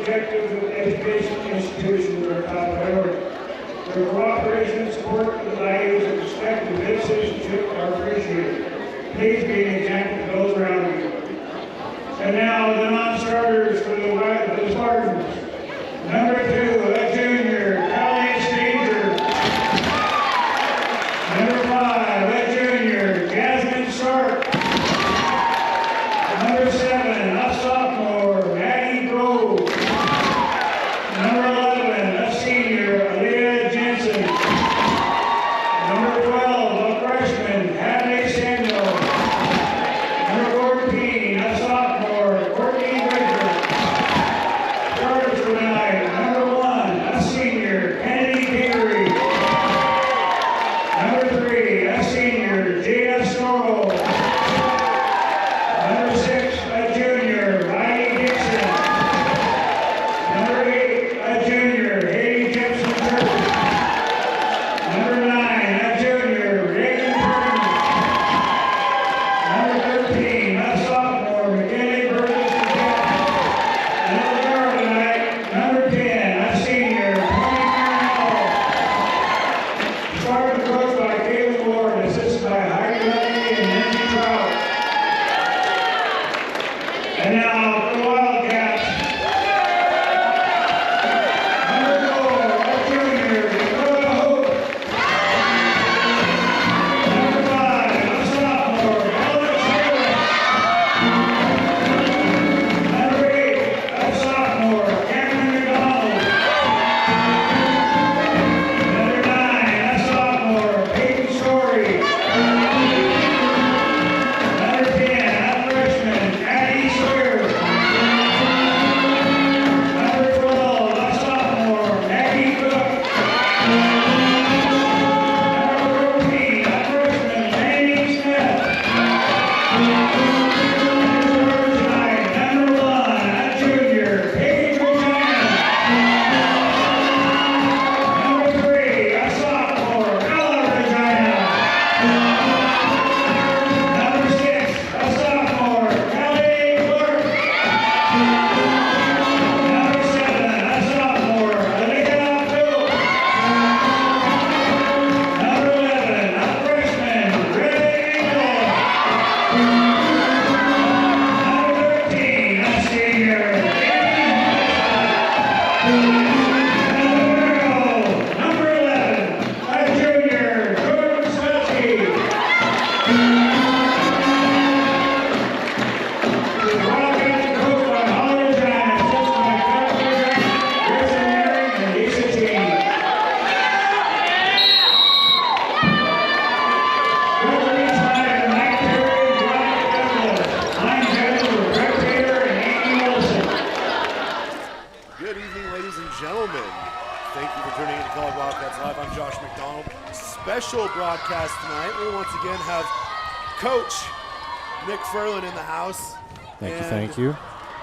objectives of education institutions are top priority. Their cooperation and support of the values of respect and good citizenship are appreciated. Please be an example to those around you. And now the non-starters for the Spartans. Number 2, a junior, Callie Stanger. Number 5, a junior, Jasmine Sharp. Number 7, a sophomore, Maddie Grove. Number 11, a senior, Aaliyah Jensen. Number 12, a freshman, Hadley Samuel. Number 14, a sophomore, Courtney Bridger. Starters for tonight, number 1, a senior, Kennedy Bakery. Number 3, a senior, Jada Snorrell. Number 6, a junior, Riley Dixon. Number 8, a junior, Haley Jepson Curtis. Number 9, a junior, Reagan Burns. Number 13, a sophomore, McKinley Burgess Paquette. And the girl tonight, number 10, a senior, Tony Marinello. Started coached by Caleb Ward, assisted by Heidi Levy and Nancy Trout. And now for the Wildcats. Number 4, a junior, Dakota Hope. Number 5, a sophomore, Ella Taylor. Number 8, a sophomore, Cameron McDonald. Number 9, a sophomore, Peyton Story. Number 10, a freshman, Addie Sawyer. Number 12, a sophomore, Maggie Cook. Number 14, a freshman, Mandy Smith. Starters tonight, number 1, a junior, Paige Regina. Number 3, a sophomore, Ella Regina. Number 6, a sophomore, Kelly Clark. Number 7, a sophomore, Alika Phillips. Number 11, a freshman, Ray Engel. Number 13, a senior, number 11, a junior, Jordan Stutsky. The Wildcats are coached by Holly Regina, assisted by Kyle Regina, Grayson Herring, and Lisa Cheney. Referees tonight are Mike Terry and Brian Kessler. Line judges are Brett Taylor and Amy Wilson. Good evening, ladies and gentlemen. Thank you for tuning in to Kellogg Wildcats Live. I'm Josh McDonald. Special broadcast tonight. We once again have Coach Nick Ferlin in the house. Thank you.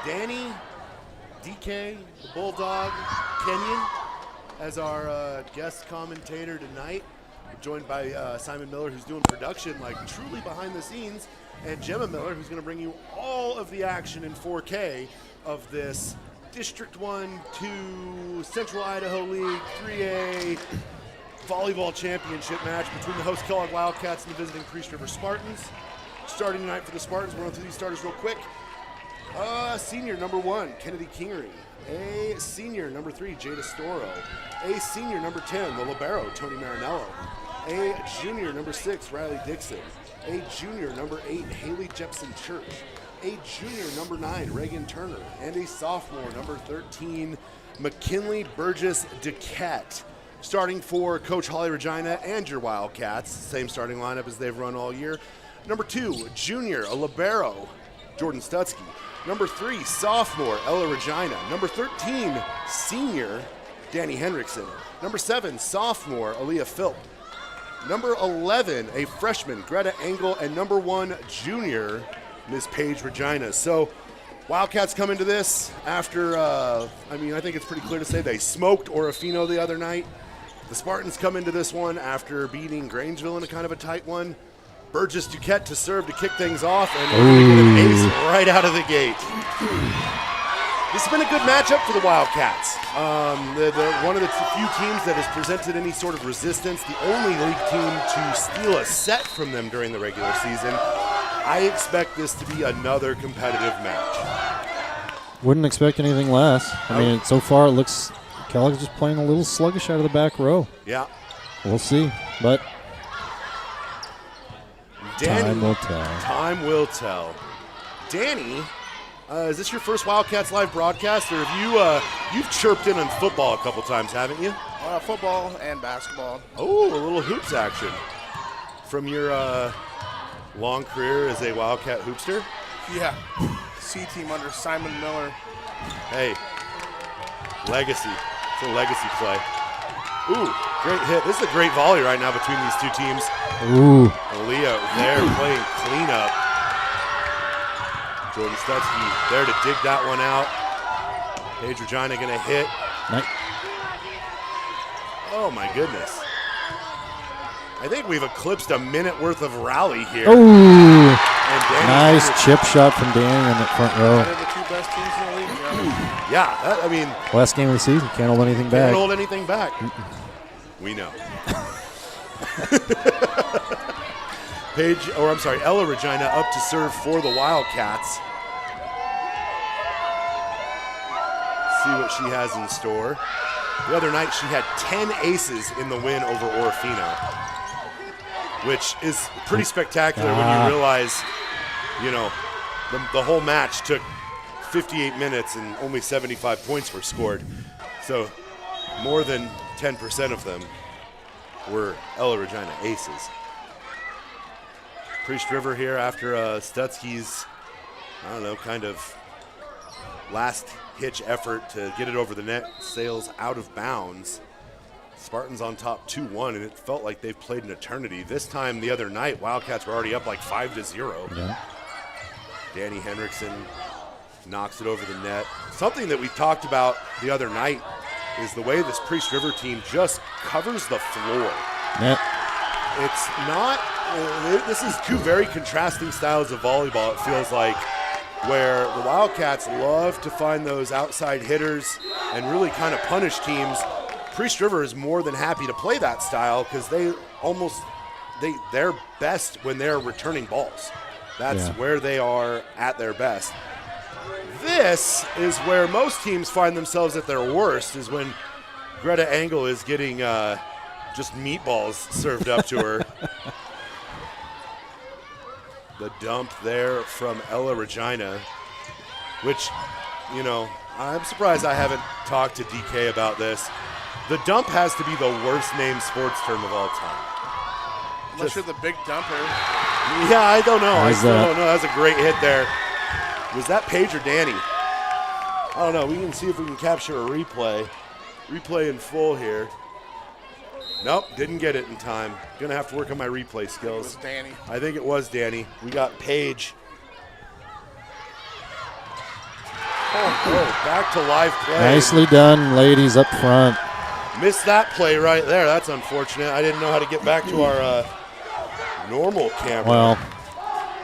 Danny, DK, the Bulldog, Kenyon as our guest commentator tonight. We're joined by Simon Miller, who's doing production like truly behind the scenes, and Gemma Miller, who's going to bring you all of the action in 4K of this District 1, 2, Central Idaho League, 3A volleyball championship match between the host Kellogg Wildcats and the visiting Priest River Spartans. Starting tonight for the Spartans, we'll run through these starters real quick. Senior number 1, Kennedy Kingery. A senior number 3, Jada Storo. A senior number 10, the libero, Tony Marinello. A junior number 6, Riley Dixon. A junior number 8, Haley Jepson Church. A junior number 9, Reagan Turner. And a sophomore number 13, McKinley Burgess Duquette. Starting for Coach Holly Regina and your Wildcats, same starting lineup as they've run all year. Number 2, junior, a libero, Jordan Stutsky. Number 3, sophomore, Ella Regina. Number 13, senior, Danny Hendrickson. Number 7, sophomore, Aaliyah Philp. Number 11, a freshman, Greta Engel. And number 1, junior, Miss Paige Regina. So Wildcats come into this after, I think it's pretty clear to say they smoked Orofino the other night. The Spartans come into this one after beating Grangeville in a kind of a tight one. Burgess Duquette to serve to kick things off, and they're going to get an ace right out of the gate. This has been a good matchup for the Wildcats. One of the few teams that has presented any sort of resistance, the only league team to steal a set from them during the regular season. I expect this to be another competitive match. Wouldn't expect anything less. I mean, so far it looks Kellogg's just playing a little sluggish out of the back row. Yeah. We'll see, but Danny, time will tell. Time will tell. Danny, is this your first Wildcats live broadcast, or have you've chirped in on football a couple times, haven't you? Football and basketball. Oh, a little hoops action from your long career as a Wildcat hoopster. Yeah, C-team under Simon Miller. Hey, legacy. It's a legacy play. Ooh, great hit. This is a great volley right now between these two teams. Ooh. Leah there playing cleanup. Jordan Stutzky there to dig that one out. Paige Regina going to hit. Nice. Oh, my goodness. I think we've eclipsed a minute worth of rally here. Ooh. And nice chip shot from Danny on that front row. They're the two best teams in the league. Yeah, I mean. Last game of the season, can't hold anything back. Can't hold anything back. We know. Ella Regina up to serve for the Wildcats. See what she has in store. The other night she had 10 aces in the win over Orofino, which is pretty spectacular when you realize, the whole match took 58 minutes and only 75 points were scored. So more than 10% of them were Ella Regina aces. Priest River here after Stutzky's, kind of last hitch effort to get it over the net, sails out of bounds. Spartans on top 2-1, and it felt like they've played an eternity. This time the other night, Wildcats were already up like 5-0. Yeah. Danny Henriksen knocks it over the net. Something that we talked about the other night is the way this Priest River team just covers the floor. Net. It's not, this is two very contrasting styles of volleyball, it feels like, where the Wildcats love to find those outside hitters and really kind of punish teams. Priest River is more than happy to play that style because they're best when they're returning balls. That's where they are at their best. This is where most teams find themselves at their worst, is when Greta Engel is getting just meatballs served up to her. The dump there from Ella Regina, which, I'm surprised I haven't talked to DK about this. The dump has to be the worst named sports term of all time. Unless you're the big dumper. Yeah, I don't know. I still that? don't know. That was a great hit there. Was that Paige or Danny? I don't know. We can see if we can capture a replay. Replay in full here. Nope, didn't get it in time. Gonna have to work on my replay skills. It was Danny. I think it was Danny. We got Paige. Oh, back to live play. Nicely done, ladies up front. Missed that play right there. That's unfortunate. I didn't know how to get back to our normal camera. Well,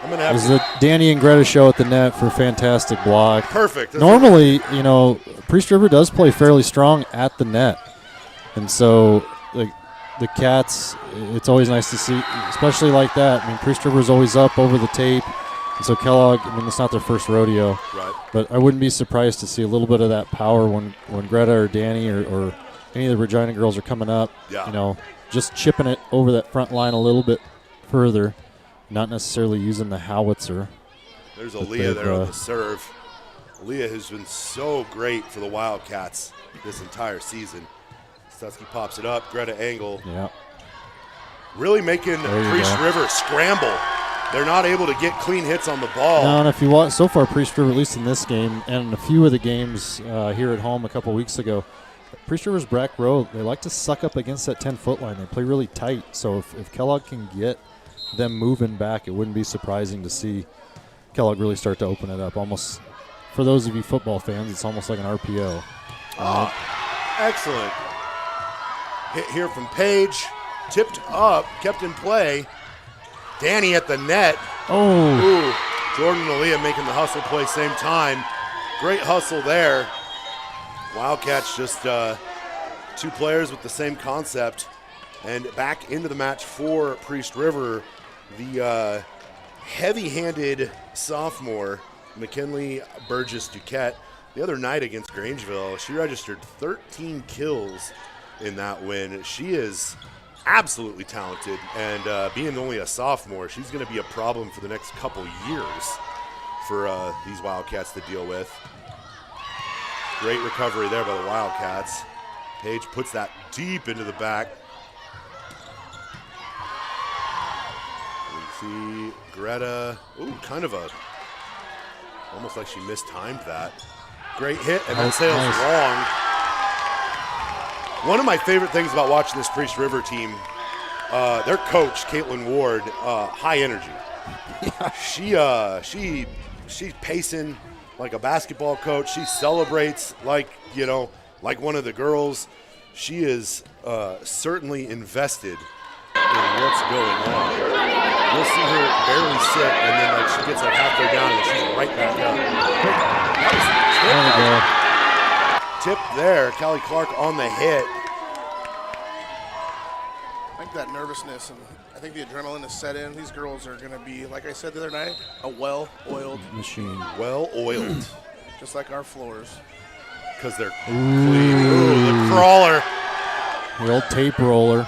I'm gonna it have was to. the Danny and Greta show at the net for a fantastic block. Perfect. That's Normally, Priest River does play fairly strong at the net. And so the Cats, it's always nice to see, especially like that. I mean, Priest River's always up over the tape. And so Kellogg, it's not their first rodeo. Right. But I wouldn't be surprised to see a little bit of that power when Greta or Danny or any of the Regina girls are coming up. Yeah. Just chipping it over that front line a little bit further, not necessarily using the howitzer. There's Aaliyah there on the serve. Aaliyah has been so great for the Wildcats this entire season. Stutzky pops it up. Greta Engel. Yeah. Really making Priest River scramble. They're not able to get clean hits on the ball. No, and if you watch, so far Priest River, at least in this game, and a few of the games here at home a couple weeks ago, Priest River's back row, they like to suck up against that 10-foot line. They play really tight. So if Kellogg can get them moving back, it wouldn't be surprising to see Kellogg really start to open it up. Almost, for those of you football fans, it's almost like an RPO. Excellent. Hit here from Paige. Tipped up, kept in play. Danny at the net. Oh. Ooh. Jordan and Aaliyah making the hustle play same time. Great hustle there. Wildcats just 2 players with the same concept. And back into the match for Priest River, the heavy-handed sophomore, McKinley Burgess-Duquette. The other night against Grangeville, she registered 13 kills in that win. She is absolutely talented, and being only a sophomore, she's going to be a problem for the next couple years for these Wildcats to deal with. Great recovery there by the Wildcats. Paige puts that deep into the back. We see Greta, kind of almost like she mistimed that. Great hit, and then sails long. One of my favorite things about watching this Priest River team, their coach, Caitlin Ward, high energy. Yeah. She's pacing like a basketball coach. She celebrates like one of the girls. She is certainly invested in what's going on. You'll see her barely sit, and then she gets halfway down, and she's right back up. Tip there. Callie Clark on the hit. I think that nervousness and I think the adrenaline is set in. These girls are going to be, like I said the other night, a well-oiled machine. Well-oiled. Just like our floors. Because they're clean. Ooh, the crawler. The old tape roller.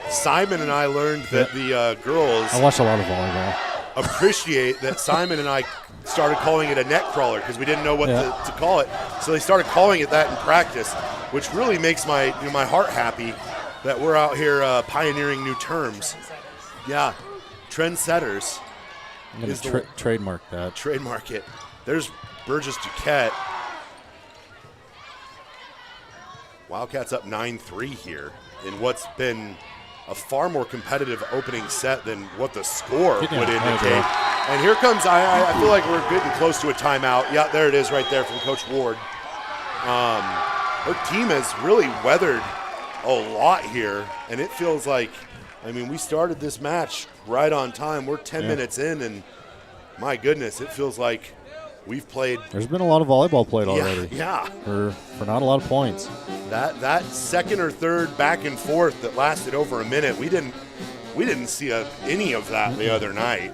Simon and I learned that the girls. I watch a lot of volleyball. Appreciate that Simon and I started calling it a net crawler because we didn't know what to call it. So they started calling it that in practice, which really makes my heart happy that we're out here pioneering new terms. Yeah, trendsetters. I'm going to trademark that. Trademark it. There's Burgess Duquette. Wildcats up 9-3 here in what's been a far more competitive opening set than what the score would indicate. And here comes, I feel like we're getting close to a timeout. Yeah, there it is right there from Coach Ward. Her team has really weathered a lot here, and it feels like, we started this match right on time. We're 10 minutes in, and my goodness, it feels like we've played. There's been a lot of volleyball played already. Yeah. For not a lot of points. That second or third back and forth that lasted over a minute, we didn't see any of that the other night.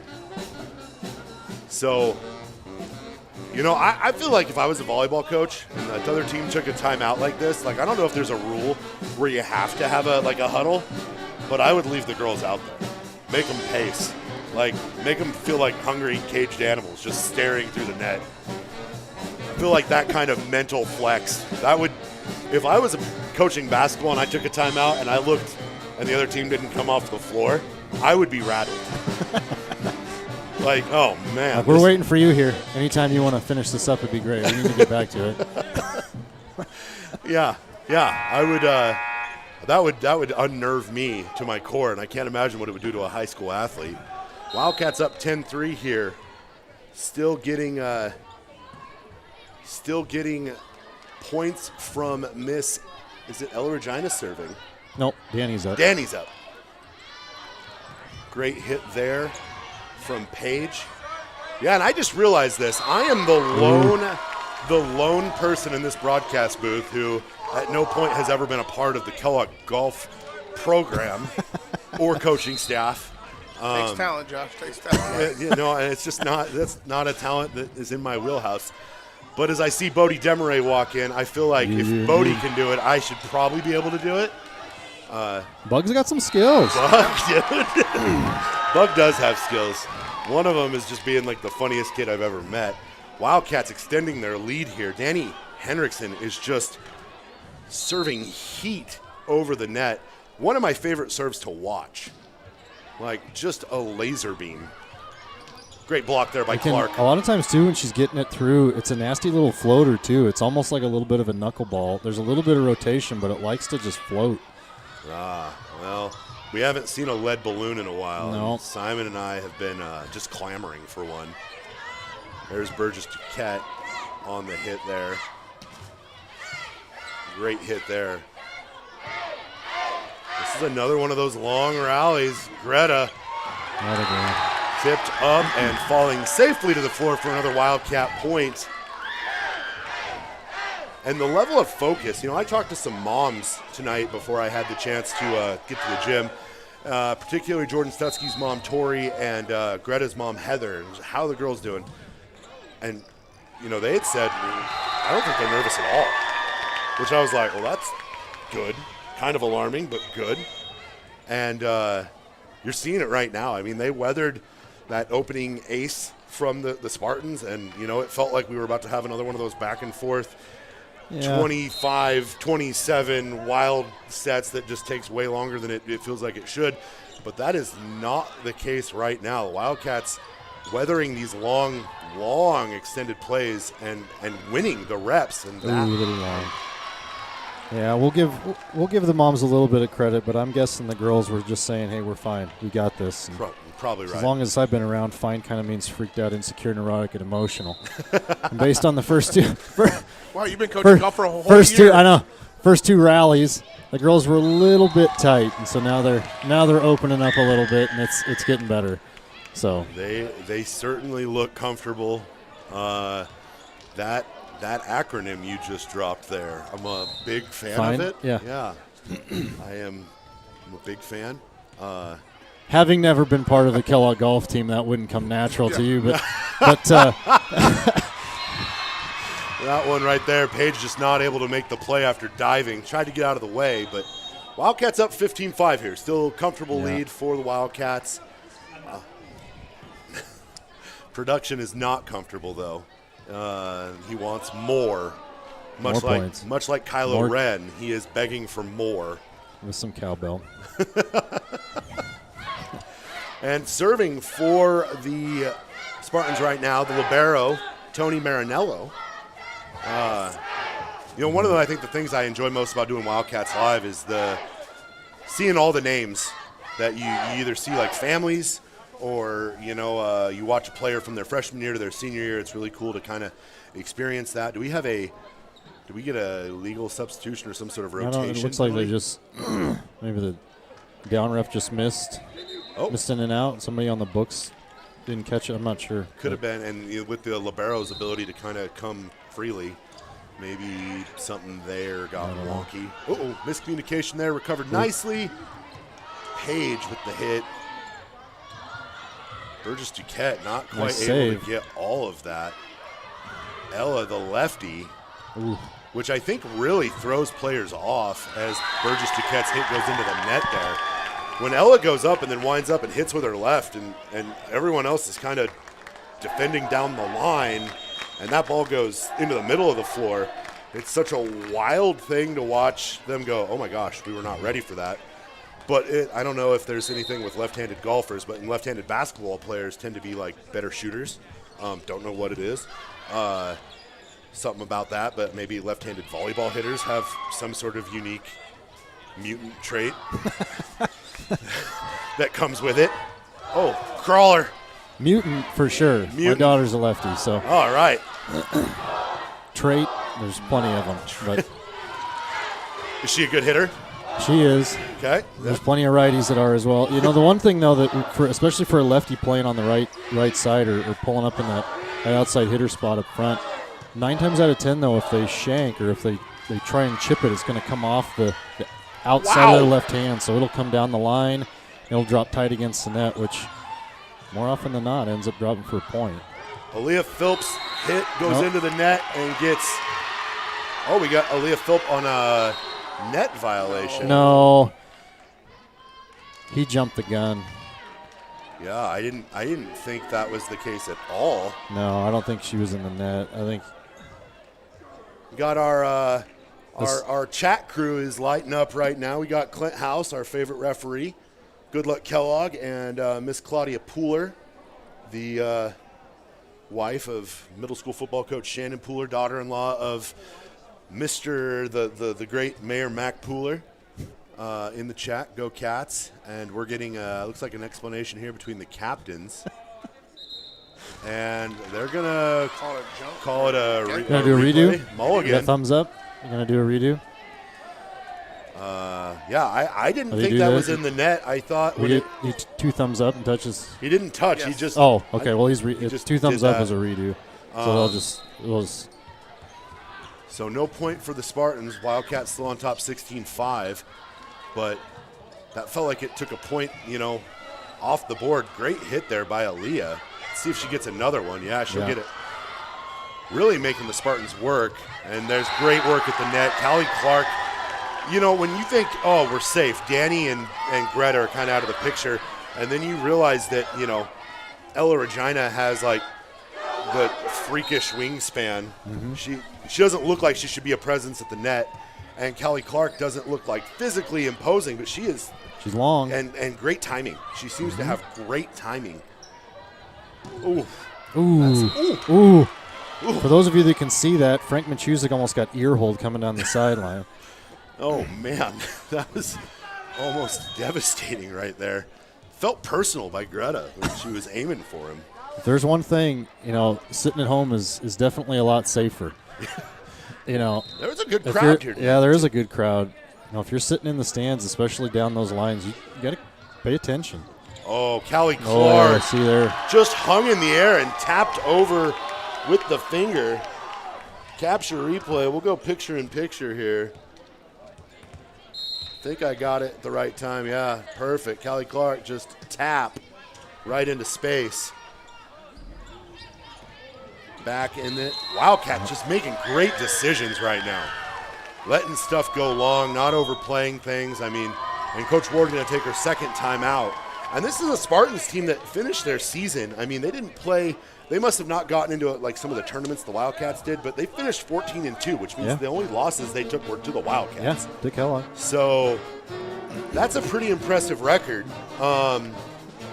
So, I feel like if I was a volleyball coach and the other team took a timeout like this, I don't know if there's a rule where you have to have a huddle, but I would leave the girls out there. Make them pace. Make them feel like hungry, caged animals just staring through the net. I feel like that kind of mental flex, if I was coaching basketball and I took a timeout and I looked and the other team didn't come off the floor, I would be rattled. Oh, man. We're waiting for you here. Anytime you want to finish this up, it'd be great. We need to get back to it. Yeah. I would. That would unnerve me to my core, and I can't imagine what it would do to a high school athlete. Wildcats up 10-3 here. Still getting points from Miss. Is it Ella Regina serving? Nope, Danny's up. Danny's up. Great hit there from Paige. Yeah, and I just realized this. I am the lone person in this broadcast booth who at no point has ever been a part of the Kellogg golf program or coaching staff. Takes talent, Josh. Takes talent. And it's just that's not a talent that is in my wheelhouse. But as I see Bodie Demaray walk in, I feel like if Bodie can do it, I should probably be able to do it. Bug's got some skills. Bug, dude. Bug does have skills. One of them is just being the funniest kid I've ever met. Wildcats extending their lead here. Danny Henriksen is just serving heat over the net. One of my favorite serves to watch. Just a laser beam. Great block there by Clark. A lot of times, too, when she's getting it through, it's a nasty little floater, too. It's almost like a little bit of a knuckleball. There's a little bit of rotation, but it likes to just float. Well, we haven't seen a lead balloon in a while. No. Simon and I have been just clamoring for one. There's Burgess Duquette on the hit there. Great hit there. This is another one of those long rallies. Greta Tipped up and falling safely to the floor for another Wildcat point. And the level of focus, I talked to some moms tonight before I had the chance to get to the gym, particularly Jordan Stutzky's mom, Tori, and Greta's mom, Heather. How are the girls doing? And, they had said, I don't think they're nervous at all, which I was like, well, that's good. Kind of alarming, but good. And you're seeing it right now. I mean, they weathered that opening ace from the Spartans, and, it felt like we were about to have another one of those back and forth 25, 27 wild sets that just takes way longer than it feels like it should. But that is not the case right now. The Wildcats weathering these long extended plays and winning the reps. And that. Ooh, a little long. Yeah, we'll give the moms a little bit of credit, but I'm guessing the girls were just saying, hey, we're fine. We got this. And probably right. As long as I've been around, fine kind of means freaked out, insecure, neurotic, and emotional. And based on the first two. Wow, you've been coaching golf for a whole year. I know. First two rallies, the girls were a little bit tight, and so now they're opening up a little bit, and it's getting better. So they certainly look comfortable. That acronym you just dropped there, I'm a big fan of it. Yeah. I'm a big fan. Having never been part of the Kellogg golf team, that wouldn't come natural to you, but that one right there, Paige just not able to make the play after diving. Tried to get out of the way, but Wildcats up 15-5 here. Still comfortable lead for the Wildcats. Production is not comfortable, though. He wants more. Much like Kylo Ren, he is begging for more. With some cowbell. And serving for the Spartans right now, the libero, Tony Marinello. One of the, I think the things I enjoy most about doing Wildcats Live is seeing all the names that you either see like families or, you watch a player from their freshman year to their senior year. It's really cool to kind of experience that. Do we get a legal substitution or some sort of rotation? It looks like they just maybe the down ref just missed in and out. Somebody on the books didn't catch it. I'm not sure. Could have been, and with the libero's ability to kind of come freely, maybe something there got wonky. Miscommunication there. Recovered nicely. Page with the hit. Burgess Duquette not quite able to get all of that. Ella, the lefty, which I think really throws players off as Burgess Duquette's hit goes into the net there. When Ella goes up and then winds up and hits with her left, and everyone else is kind of defending down the line, and that ball goes into the middle of the floor, it's such a wild thing to watch them go, oh my gosh, we were not ready for that. But I don't know if there's anything with left-handed golfers, but left-handed basketball players tend to be like better shooters. Don't know what it is. Something about that, but maybe left-handed volleyball hitters have some sort of unique mutant trait that comes with it. Oh, crawler. Mutant for sure. My daughter's a lefty, so. All right. Trait, there's plenty of them. But is she a good hitter? She is. Okay. There's plenty of righties that are as well. The one thing, though, that especially for a lefty playing on the right side or pulling up in that outside hitter spot up front, 9 times out of 10, though, if they shank or if they try and chip it, it's going to come off the outside of their left hand. So it'll come down the line. It'll drop tight against the net, which more often than not ends up dropping for a point. Aaliyah Phillips' hit goes into the net and gets – we got Aaliyah Phillips on a net violation. No. He jumped the gun. Yeah, I didn't think that was the case at all. No, I don't think she was in the net. I think we got our chat crew is lighting up right now. We got Clint House, our favorite referee, Good Luck Kellogg, and Miss Claudia Pooler, the wife of middle school football coach Shannon Pooler, daughter-in-law of Mr. the great Mayor Mac Pooler. In the chat, go Cats, and we're getting looks like an explanation here between the captains, and they're gonna call it a gonna do a redo. Mulligan. You got thumbs up. You're gonna do a redo. I didn't they think do that that? was in the net. I thought He 2 thumbs up and touches. he didn't touch. Yes. He just Oh, okay. Well, it's just 2 thumbs did up that. as a redo. So they'll just So no point for the Spartans. Wildcats still on top 16-5. But that felt like it took a point, off the board. Great hit there by Aaliyah. Let's see if she gets another one. Yeah, she'll get it. Really making the Spartans work. And there's great work at the net. Callie Clark, when you think, oh, we're safe, Danny and Greta are kind of out of the picture. And then you realize that, Ella Regina has, like, the freakish wingspan. Mm-hmm. She doesn't look like she should be a presence at the net. And Callie Clark doesn't look like physically imposing, but she is. She's long. And great timing. She seems to have great timing. Ooh. Ooh. For those of you that can see that, Frank Machuzik almost got ear hold coming down the sideline. Oh, man. That was almost devastating right there. Felt personal by Greta when she was aiming for him. If there's one thing, sitting at home is definitely a lot safer. There was a good crowd here today. Yeah, there is a good crowd. If you're sitting in the stands, especially down those lines, you got to pay attention. Oh, Callie Oh, Clark see there. just hung in the air and tapped over with the finger. Capture replay. We'll go picture in picture here. I think I got it at the right time. Yeah, perfect. Callie Clark just tap right into space. Back in it. Wildcat just making great decisions right now. Letting stuff go long, not overplaying things. And Coach Ward going to take her second time out. And this is a Spartans team that finished their season. They didn't play. They must have not gotten into it like some of the tournaments the Wildcats did, but they finished 14-2, which means the only losses they took were to the Wildcats. Yes, Dick Kellogg. So that's a pretty impressive record.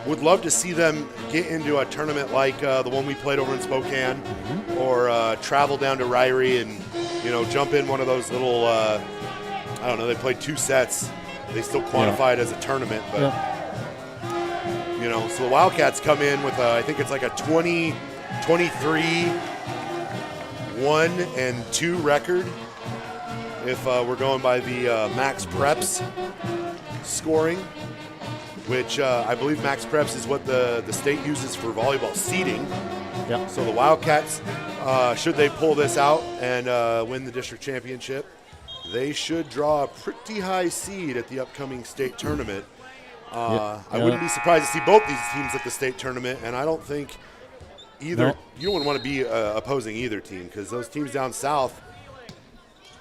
Would love to see them get into a tournament like the one we played over in Spokane, or travel down to Ryrie and jump in one of those little. I don't know. They played 2 sets. They still quantify it as a tournament, but so the Wildcats come in with I think it's like a 20, 23, 1-2 record. If we're going by the Max Preps scoring. Which I believe Max Preps is what the state uses for volleyball seeding. Yeah. So the Wildcats, should they pull this out and win the district championship, they should draw a pretty high seed at the upcoming state tournament. I wouldn't be surprised to see both these teams at the state tournament, and I don't think either. You wouldn't want to be opposing either team because those teams down south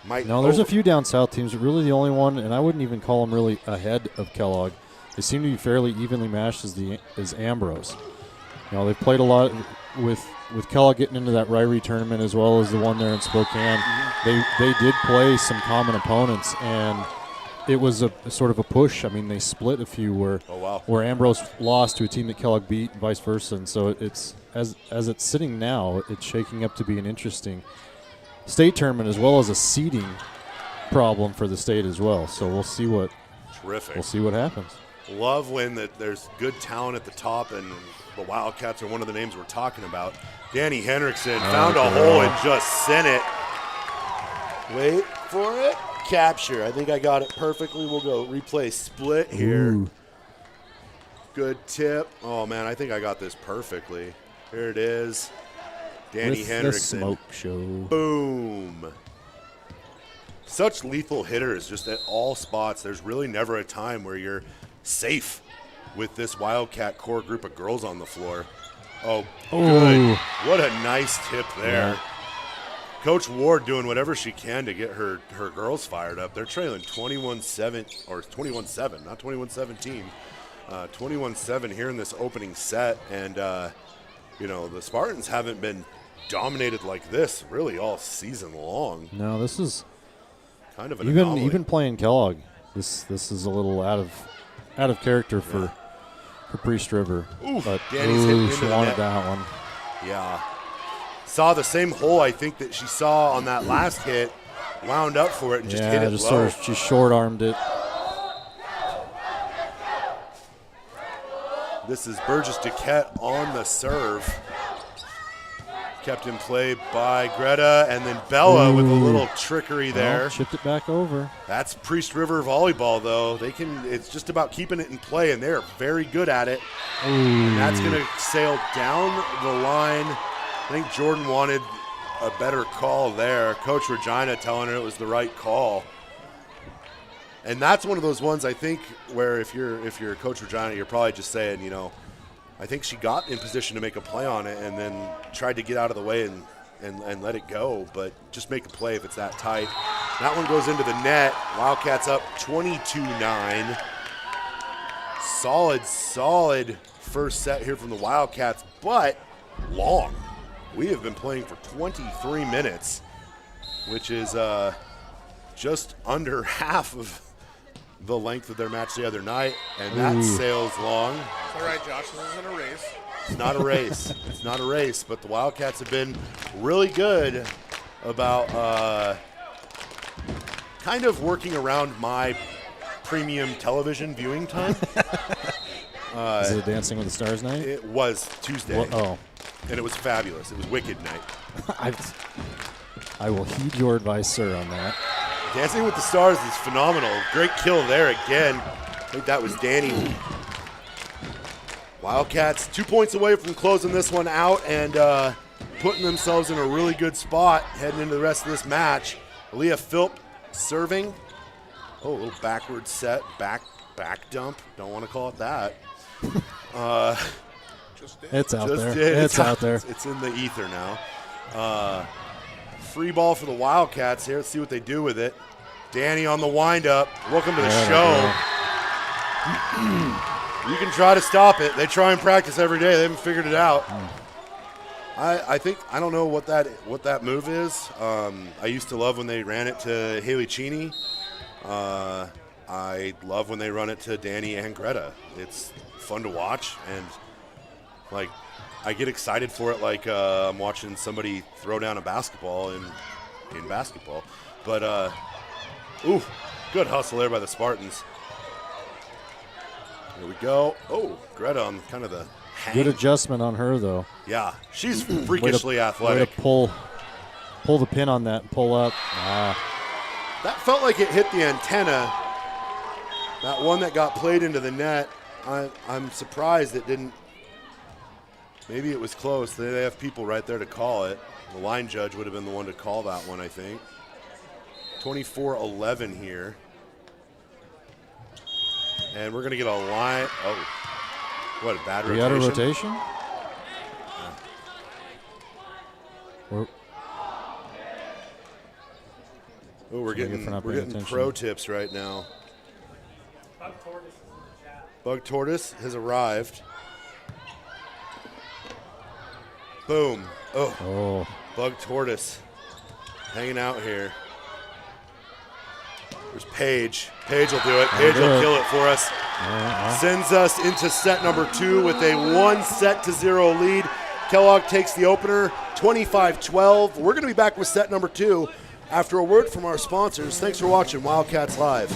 might. No, there's a few down south teams. Really, the only one, and I wouldn't even call them really ahead of Kellogg. They seem to be fairly evenly matched as Ambrose. They've played a lot with Kellogg getting into that Ryrie tournament as well as the one there in Spokane. They did play some common opponents, and it was a sort of a push. They split a few where Ambrose lost to a team that Kellogg beat, and vice versa. And so it's as it's sitting now, it's shaking up to be an interesting state tournament as well as a seeding problem for the state as well. So we'll see what happens. Love when there's good talent at the top, and the Wildcats are one of the names we're talking about. Danny Henriksen found a hole and just sent it. Wait for it. Capture. I think I got it perfectly. We'll go replay split here. Ooh. Good tip. Oh, man, I think I got this perfectly. Here it is. Danny With Henriksen. the smoke show. Boom. Such lethal hitters just at all spots. There's really never a time where you're safe with this Wildcat core group of girls on the floor. Oh, good. What a nice tip there. Yeah. Coach Ward doing whatever she can to get her girls fired up. They're trailing 21-7, or 21-7, not 21-17. 21-7 here in this opening set. And, the Spartans haven't been dominated like this really all season long. No, this is kind of an anomaly. Even playing Kellogg. This is a little out of character for Priest River. But Danny's hitting she into the wanted net. that one. Yeah. Saw the same hole I think that she saw on that last hit, wound up for it and just hit it low. She short-armed it. This is Burgess Duquette on the serve. kept in play by Greta, and then Bella with a little trickery there. Well, chipped it back over. That's Priest River volleyball, though. It's just about keeping it in play, and they're very good at it. Ooh. And that's going to sail down the line. I think Jordan wanted a better call there. Coach Regina telling her it was the right call. And that's one of those ones, I think, where if you're Coach Regina, you're probably just saying, you know, I think she got in position to make a play on it and then tried to get out of the way and let it go, but just make a play if it's that tight. That one goes into the net. Wildcats up 22-9. Solid first set here from the Wildcats, but long. We have been playing for 23 minutes, which is just under half of the length of their match the other night, and that sails long. All right, Josh, this isn't a race. It's not a race. It's not a race, but the Wildcats have been really good about kind of working around my premium television viewing time. Is it Dancing with the Stars night? It was Tuesday. And it was fabulous. It was Wicked night. I will heed your advice, sir, on that. Dancing with the Stars is phenomenal. Great kill there again. I think that was Danny. Wildcats 2 points away from closing this one out and putting themselves in a really good spot heading into the rest of this match. Aaliyah Philp serving. Oh, a little backward set, back dump. Don't want to call it that. It's out there. Did. It's out there. It's in the ether now. Free ball for the Wildcats here. Let's see what they do with it. Danny on the windup. Welcome to the show. You can try to stop it. They try and practice every day. They haven't figured it out. I think I don't know what that move is. I used to love when they ran it to Haley Cheney. I love when they run it to Danny and Greta. It's fun to watch, and like I get excited for it like I'm watching somebody throw down a basketball in basketball. But good hustle there by the Spartans. Here we go. Oh, Greta on kind of the hang. Good adjustment on her, though. Yeah, she's freakishly athletic. Way to pull the pin on that and pull up. That felt like it hit the antenna. That one that got played into the net, I'm surprised it didn't. Maybe it was close. They have people right there to call it. The line judge would have been the one to call that one, I think. 24-11 here. And we're going to get a line. Oh, what a bad rotation. We got a rotation? We're getting pro tips right now. Bug Tortoise has arrived. Boom. Oh. Bug Tortoise hanging out here. There's Paige. Paige will do it. Paige will kill it for us. Sends us into set number 2 with a 1-0 lead. Kellogg takes the opener, 25-12. We're going to be back with set number 2 after a word from our sponsors. Thanks for watching Wildcats Live.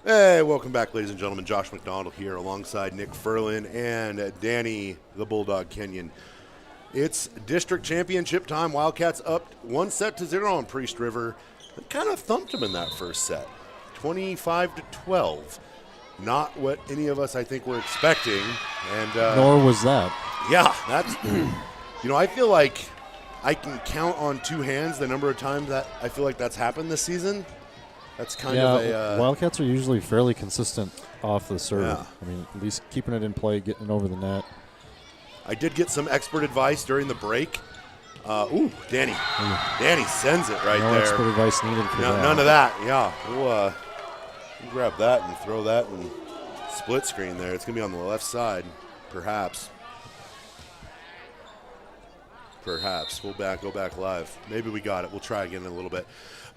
Hey, welcome back, ladies and gentlemen. Josh McDonald here alongside Nick Ferlin and Danny the Bulldog Kenyon. It's district championship time. Wildcats up 1-0 on Priest River. They kind of thumped them in that first set, 25-12. Not what any of us, I think, were expecting. And Nor was that. Yeah, that's, I feel like I can count on two hands the number of times that I feel like that's happened this season. That's kind of a Wildcats are usually fairly consistent off the serve. Yeah. I mean, at least keeping it in play, getting it over the net. I did get some expert advice during the break. Danny. Danny sends it right no there. expert advice needed for that. None of that. Yeah, we'll grab that and throw that and split screen there. It's gonna be on the left side, perhaps. We'll go back live. Maybe we got it. We'll try again in a little bit.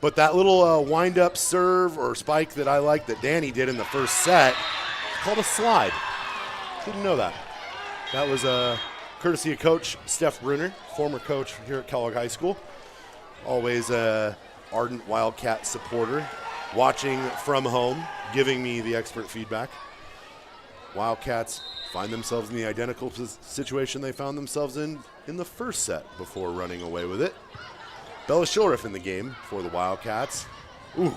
But that little wind-up serve or spike that I like that Danny did in the first set, it's called a slide. Didn't know that. That was courtesy of Coach Steph Bruner, former coach here at Kellogg High School. Always a ardent Wildcat supporter, watching from home, giving me the expert feedback. Wildcats find themselves in the identical situation they found themselves in the first set before running away with it. Bella Shilriff in the game for the Wildcats. Ooh.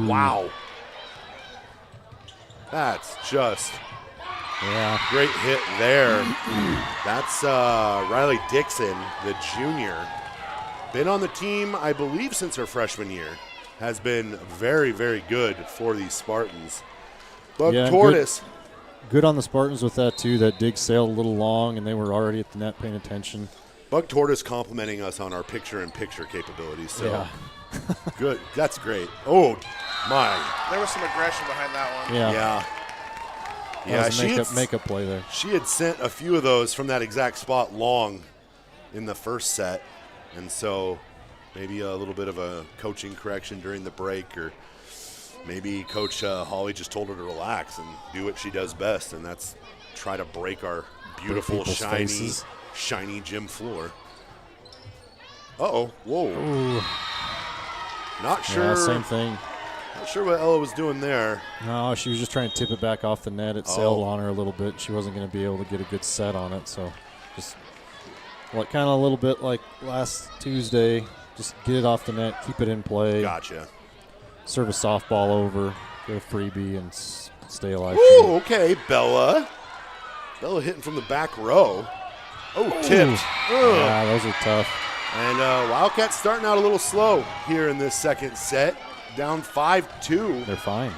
Wow. That's just great hit there. That's Riley Dixon, the junior. Been on the team, I believe, since her freshman year. Has been very, very good for these Spartans. Buck Tortoise. Good on the Spartans with that, too. That dig sailed a little long, and they were already at the net paying attention. Buck Tortoise complimenting us on our picture-in-picture capabilities. So good. That's great. Oh, my. There was some aggression behind that one. Yeah. Yeah, she had makeup play there. She had sent a few of those from that exact spot long in the first set, and so maybe a little bit of a coaching correction during the break, or maybe Coach Hawley just told her to relax and do what she does best, and that's try to break our beautiful, shiny gym floor. Uh-oh. Whoa. Ooh. Not sure. Yeah, same thing. Not sure what Ella was doing there. No, she was just trying to tip it back off the net. It sailed on her a little bit. She wasn't going to be able to get a good set on it. So just kind of a little bit like last Tuesday. Just get it off the net, keep it in play. Gotcha. Serve a softball over, get a freebie, and stay alive. Ooh, okay, Bella. Bella hitting from the back row. Oh, tipped. Yeah, those are tough. And Wildcats starting out a little slow here in this second set. Down 5-2. They're fine.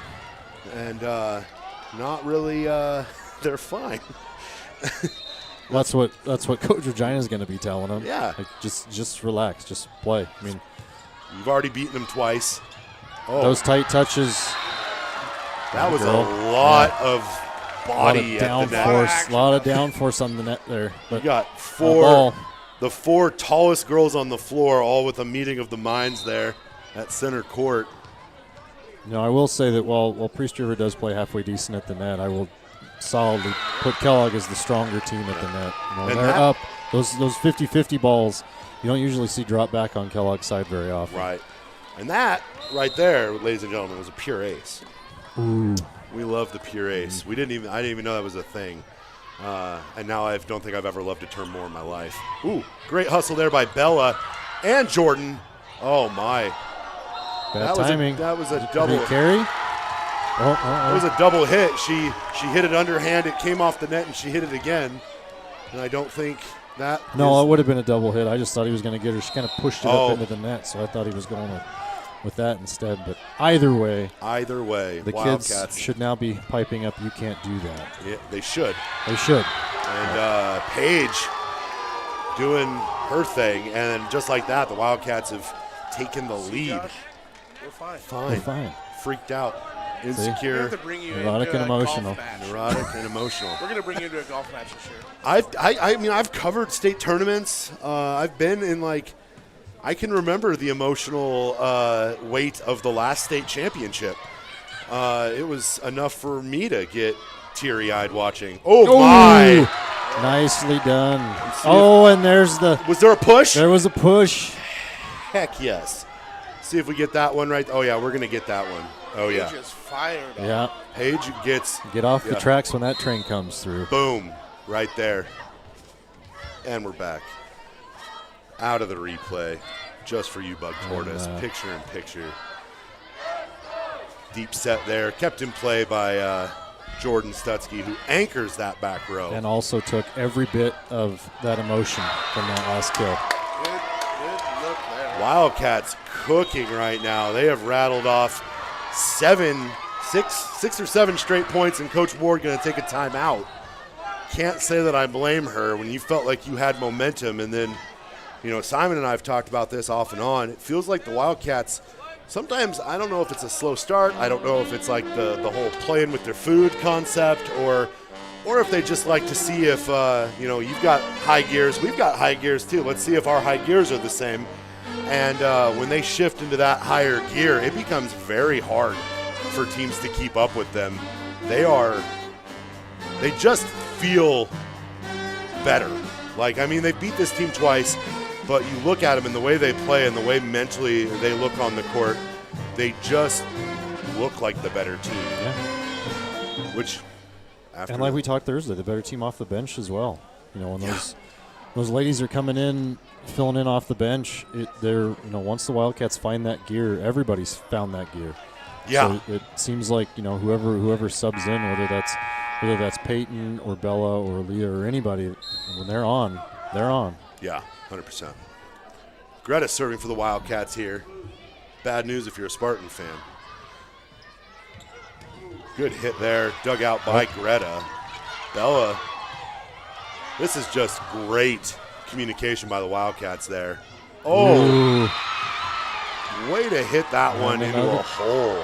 And not really, they're fine. That's what Coach Regina is going to be telling them. Yeah. Like, just relax, just play. I mean, you've already beaten them twice. Oh. Those tight touches. That was a lot of body at the net. A lot of downforce on the net there. But you got the four tallest girls on the floor, all with a meeting of the minds there at center court. I will say that while Priest River does play halfway decent at the net, I will solidly put Kellogg as the stronger team at the net. When they're up, those 50-50 balls, you don't usually see drop back on Kellogg's side very often. Right. And that right there, ladies and gentlemen, was a pure ace. Ooh. We love the pure ace. I didn't even know that was a thing. And now I don't think I've ever loved a term more in my life. Ooh, great hustle there by Bella and Jordan. Oh, my. Bad timing. That was a double. Did he carry? It was a double hit. She hit it underhand. It came off the net, and she hit it again. And I don't think that. No, it would have been a double hit. I just thought he was going to get her. She kind of pushed it up into the net, so I thought he was going with that instead. But either way, the Wildcats kids should now be piping up. You can't do that. Yeah, they should. They should. And Paige doing her thing, and just like that, the Wildcats have taken the lead. Josh, we're fine. They're fine. Freaked out, insecure, We have to bring you neurotic into and a emotional. golf match. neurotic, and emotional. We're going to bring you into a golf match this year. I've covered state tournaments. I've been in I can remember the emotional weight of the last state championship. It was enough for me to get teary-eyed watching. Oh, my. Nicely done. And there's Was there a push? There was a push. Heck yes. See if we get that one right. Oh, yeah, we're going to get that one. Oh, yeah. Paige is fired up. Yeah. Paige gets Get off the tracks when that train comes through. boom right there. And we're back. Out of the replay. Just for you, Bug Tortoise. Picture in picture. Deep set there. Kept in play by Jordan Stutzky, who anchors that back row. And also took every bit of that emotion from that last kill. Good look there. Wildcats cooking right now. They have rattled off six or seven straight points, and Coach Ward going to take a timeout. Can't say that I blame her when you felt like you had momentum, and then, Simon and I have talked about this off and on. It feels like the Wildcats, sometimes I don't know if it's a slow start. I don't know if it's like the whole playing with their food concept, or if they just like to see if, you've got high gears. We've got high gears too. Let's see if our high gears are the same. And when they shift into that higher gear, it becomes very hard for teams to keep up with them. They just feel better. They beat this team twice, but you look at them and the way they play and the way mentally they look on the court, they just look like the better team. Yeah. And like we talked Thursday, the better team off the bench as well. When those ladies are coming in, filling in off the bench, once the Wildcats find that gear, everybody's found that gear. Yeah. So it seems like, whoever subs in, whether that's Peyton or Bella or Leah or anybody, when they're on, they're on. Yeah, 100%. Greta serving for the Wildcats here. Bad news if you're a Spartan fan. Good hit there, dug out by Greta. Bella, this is just great communication by the Wildcats there. Oh, way to hit that one into a hole.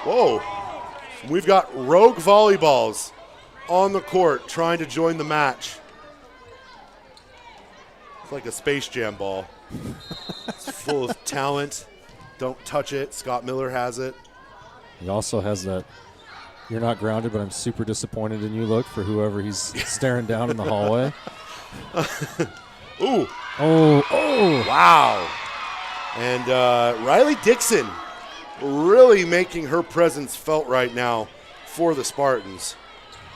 Whoa. We've got rogue volleyballs on the court trying to join the match. It's like a Space Jam ball. It's full of talent. Don't touch it. Scott Miller has it. He also has that "you're not grounded, but I'm super disappointed in you" look for whoever he's staring down in the hallway. Ooh. Oh. Wow. And Riley Dixon really making her presence felt right now for the Spartans.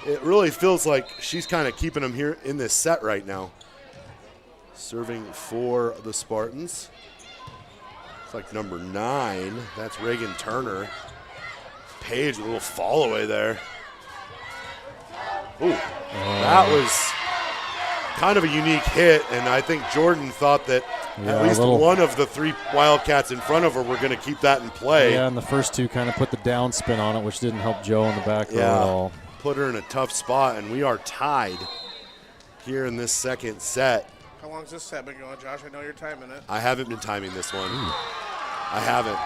It really feels like she's kind of keeping them here in this set right now. Serving for the Spartans. It's like number 9. That's Reagan Turner. Paige, a little fall away there. Ooh, that was kind of a unique hit, and I think Jordan thought that at least one of the 3 Wildcats in front of her were going to keep that in play. Yeah, and the first 2 kind of put the down spin on it, which didn't help Joe in the back row at all. Put her in a tough spot, and we are tied here in this second set. How long's this set been going, Josh? I know you're timing it. I haven't been timing this one. I haven't.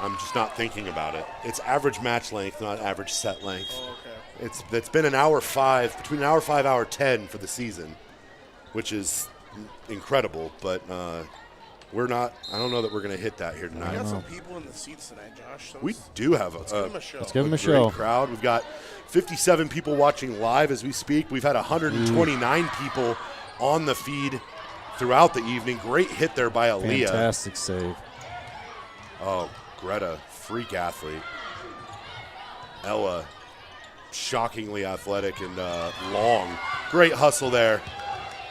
I'm just not thinking about it. It's average match length, not average set length. Oh, okay. It's been an hour 5, between an hour 5, hour 10 for the season, which is incredible. But we're not. I don't know that we're going to hit that here tonight. We got some people in the seats tonight, Josh. So we do have let's give them a show. Let's give them a great show. Crowd. We've got 57 people watching live as we speak. We've had 129 people on the feed throughout the evening. Great hit there by Aaliyah. Fantastic save. Oh, Greta, freak athlete. Ella, shockingly athletic and long. Great hustle there.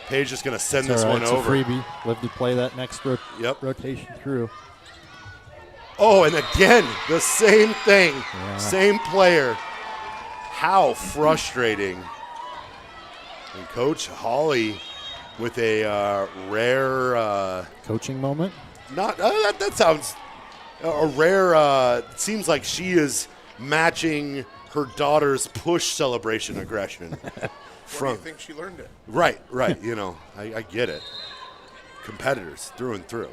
Paige just going to send this one over. It's a freebie. Live to play that next rotation through. Oh, and again, the same thing. Yeah. Same player. How frustrating. And Coach Hawley with a rare coaching moment. Not that sounds a rare. Seems like she is matching her daughter's push celebration aggression. Where do you think she learned it? Right. I get it. Competitors through and through.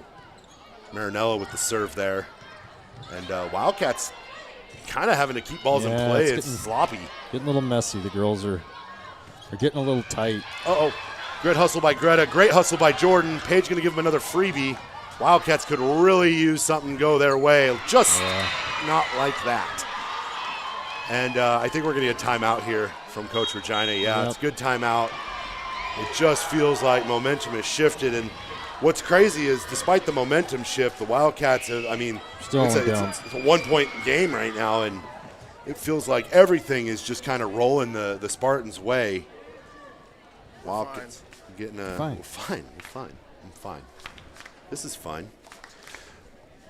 Marinella with the serve there, and Wildcats kind of having to keep balls in play. It's sloppy. Getting a little messy. The girls are getting a little tight. Great hustle by Greta. Great hustle by Jordan. Paige going to give them another freebie. Wildcats could really use something go their way. Just not like that. And I think we're going to get a timeout here from Coach Regina. It's a good timeout. It just feels like momentum has shifted. And what's crazy is despite the momentum shift, the Wildcats have, Still it's a 1-point game right now, and it feels like everything is just kind of rolling the Spartans' way. Wildcats getting a Fine. We're fine. This is fine.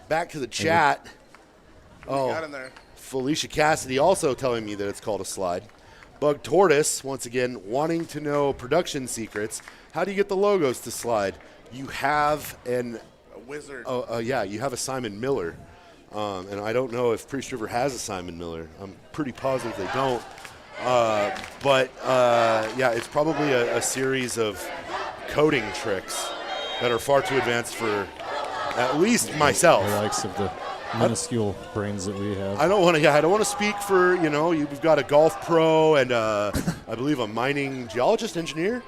Back to the chat. Got in there. Felicia Cassidy also telling me that it's called a slide. Bug Tortoise, once again, wanting to know production secrets. How do you get the logos to slide? You have a wizard. You have a Simon Miller. And I don't know if Priest River has a Simon Miller. I'm pretty positive they don't. But it's probably a series of coding tricks that are far too advanced for at least myself. The likes of the minuscule brains that we have. I don't want to speak for, we've got a golf pro and I believe a mining geologist engineer.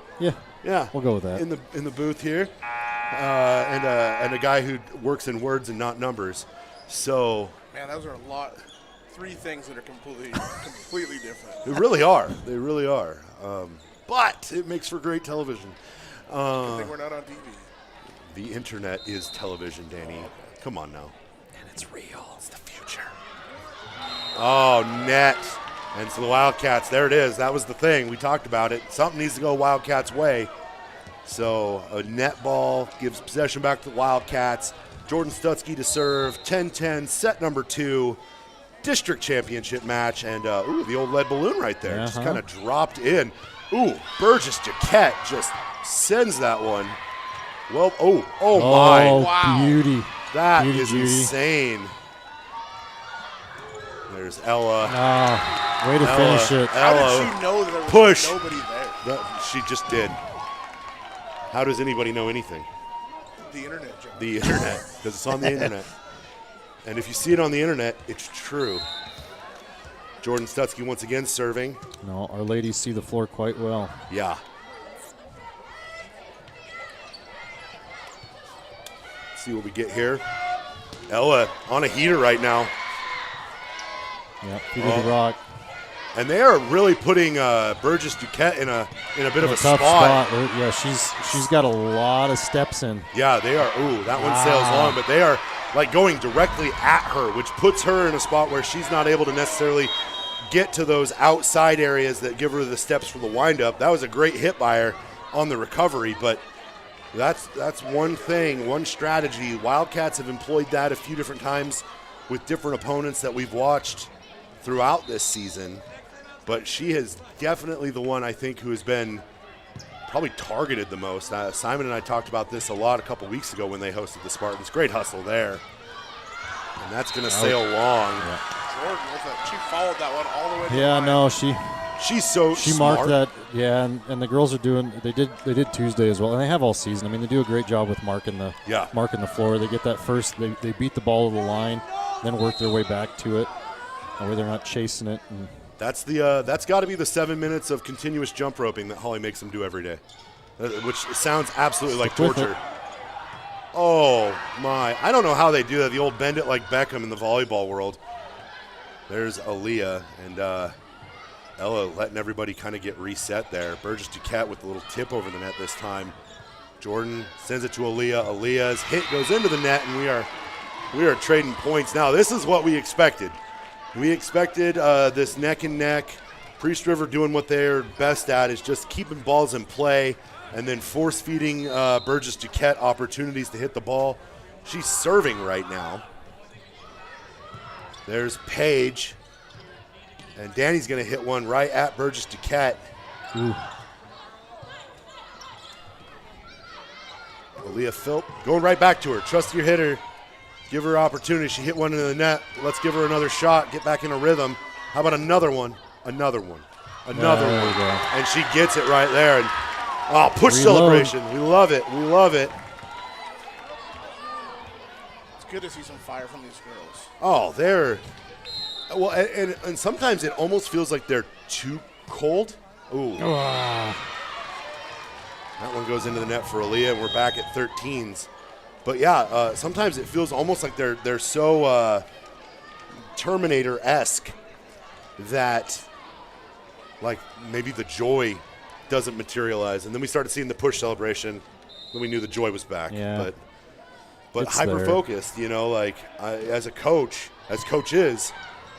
Yeah, we'll go with that. In the booth here, and a guy who works in words and not numbers. So, man, those are three things that are completely different. They really are. But it makes for great television. I think we're not on TV. The internet is television, Danny. Come on now. And it's real. It's the future. Oh, net. And so the Wildcats, there it is. That was the thing. We talked about it. Something needs to go Wildcats' way. So a net ball gives possession back to the Wildcats. Jordan Stutzky to serve. 10-10, set number 2. District championship match. And, the old lead balloon right there. Just kind of dropped in. Burgess Jaquette just sends that one. Well, my. Wow. Beauty. That beauty, is insane. There's Ella. Way to finish it. How did she know that there was nobody there? She just did. How does anybody know anything? The internet, John. The internet, because it's on the internet. And if you see it on the internet, it's true. Jordan Stutzky once again serving. No, our ladies see the floor quite well. Yeah. See what we get here. Ella on a heater right now. Yeah, feet of the rock. And they are really putting Burgess Duquette in a bit of a tough spot. Yeah, she's got a lot of steps in. Yeah, they are. That one sails long, but they are like going directly at her, which puts her in a spot where she's not able to necessarily get to those outside areas that give her the steps for the windup. That was a great hit by her on the recovery, but that's one thing, one strategy. Wildcats have employed that a few different times with different opponents that we've watched throughout this season. But she is definitely the one, I think, who has been probably targeted the most. Simon and I talked about this a lot a couple weeks ago when they hosted the Spartans. Great hustle there. And that's going to sail long. Yeah. Jordan, she followed that one all the way to the line. No, she's so she smart. marked that, and the girls are doing. They did Tuesday as well, and they have all season. I mean, they do a great job with marking the floor. They get that first. They beat the ball to the line, then work their way back to it, where they're not chasing it. And that's got to be the 7 minutes of continuous jump roping that Holly makes them do every day, which sounds absolutely like torture. Oh my! I don't know how they do that. The old bend it like Beckham in the volleyball world. There's Aaliyah and Ella letting everybody kind of get reset there. Burgess Duquette with a little tip over the net this time. Jordan sends it to Aaliyah. Aaliyah's hit goes into the net, and we are trading points now. This is what we expected. We expected this neck and neck. Priest River doing what they're best at is just keeping balls in play and then force feeding Burgess Duquette opportunities to hit the ball. She's serving right now. There's Paige. And Danny's going to hit one right at Burgess Duquette. Ooh. Aaliyah Philp going right back to her. Trust your hitter. Give her opportunity. She hit one into the net. Let's give her another shot. Get back in a rhythm. How about another one? Another one. Another one. And she gets it right there. And push celebration. We love it. We love it. It's good to see some fire from these girls. Oh, they're well, and sometimes it almost feels like they're too cold. Ooh. That one goes into the net for Aaliyah, and we're back at 13s. But yeah, sometimes it feels almost like they're so Terminator-esque that like maybe the joy doesn't materialize. And then we started seeing the push celebration. then we knew the joy was back. Yeah. But It's hyper-focused, like as a coach, as coaches,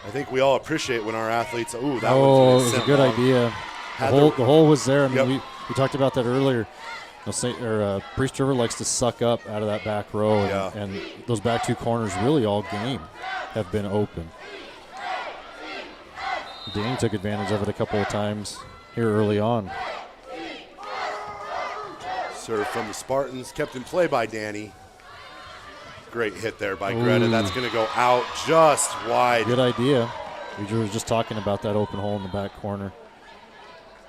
I think we all appreciate when our athletes, that it one's was a sent good long. idea. The hole was there. I mean, Yep. we talked about that earlier. Priest River likes to suck up out of that back row, and those back two corners really all game have been open. Dane took advantage of it a couple of times here early on. Serve from the Spartans, kept in play by Danny. Great hit there by Greta. That's going to go out just wide. Good idea. We were just talking about that open hole in the back corner.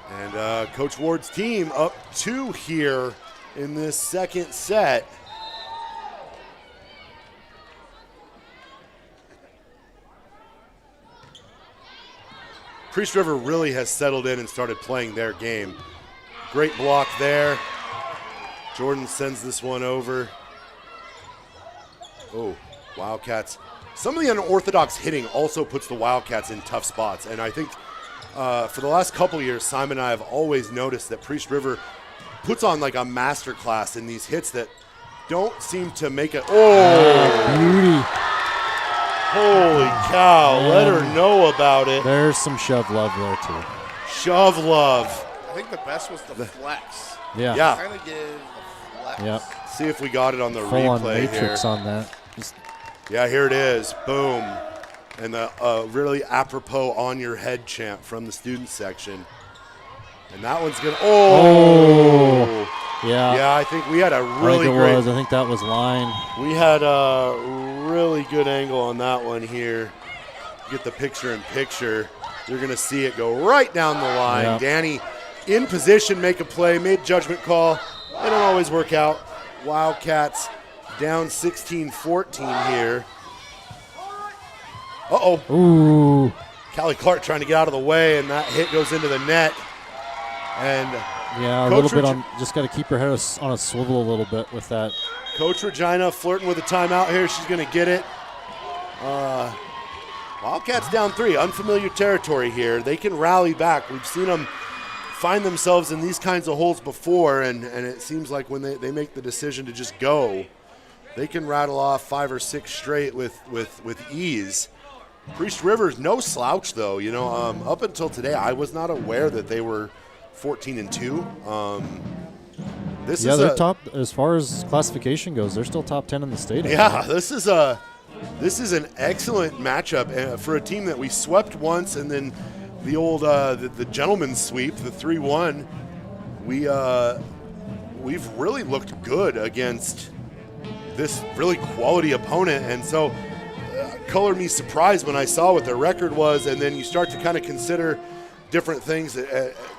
And Coach Ward's team up 2 here in this second set. Priest River really has settled in and started playing their game. Great block there. Jordan sends this one over. Oh, Wildcats. Some of the unorthodox hitting also puts the Wildcats in tough spots. And I think for the last couple of years, Simon and I have always noticed that Priest River puts on like a master class in these hits that don't seem to make it. Oh, beauty. Holy cow. Let her know about it. There's some shove love there, too. Shove love. I think the best was the flex. Yeah. Kind of give the flex. Yep. See if we got it on the Full on replay matrix here. on that. Yeah, here it is. Boom. And the really apropos on your head chant from the student section. And that one's going to. Oh. Yeah. Yeah, I think we had a really I think that was line. We had a really good angle on that one here. Get the picture in picture. You're going to see it go right down the line. Yep. Danny in position, make a play, made judgment call. They don't always work out. Wildcats down 16-14 here. Uh-oh. Ooh. Callie Clark trying to get out of the way, and that hit goes into the net. And yeah, a little bit on. Just got to keep her head on a swivel a little bit with that. Coach Regina flirting with a timeout here. She's going to get it. Wildcats down 3. Unfamiliar territory here. They can rally back. We've seen them find themselves in these kinds of holes before, and it seems like when they make the decision to just go, they can rattle off 5 or 6 straight with ease. Priest River's no slouch, though. Up until today, I was not aware that they were 14-2. They're top as far as classification goes. They're still top 10 in the state. Yeah, this is an excellent matchup for a team that we swept once, and then the old the gentleman's sweep, the 3-1. We've really looked good against this really quality opponent, and so colored me surprised when I saw what their record was, and then you start to kind of consider different things.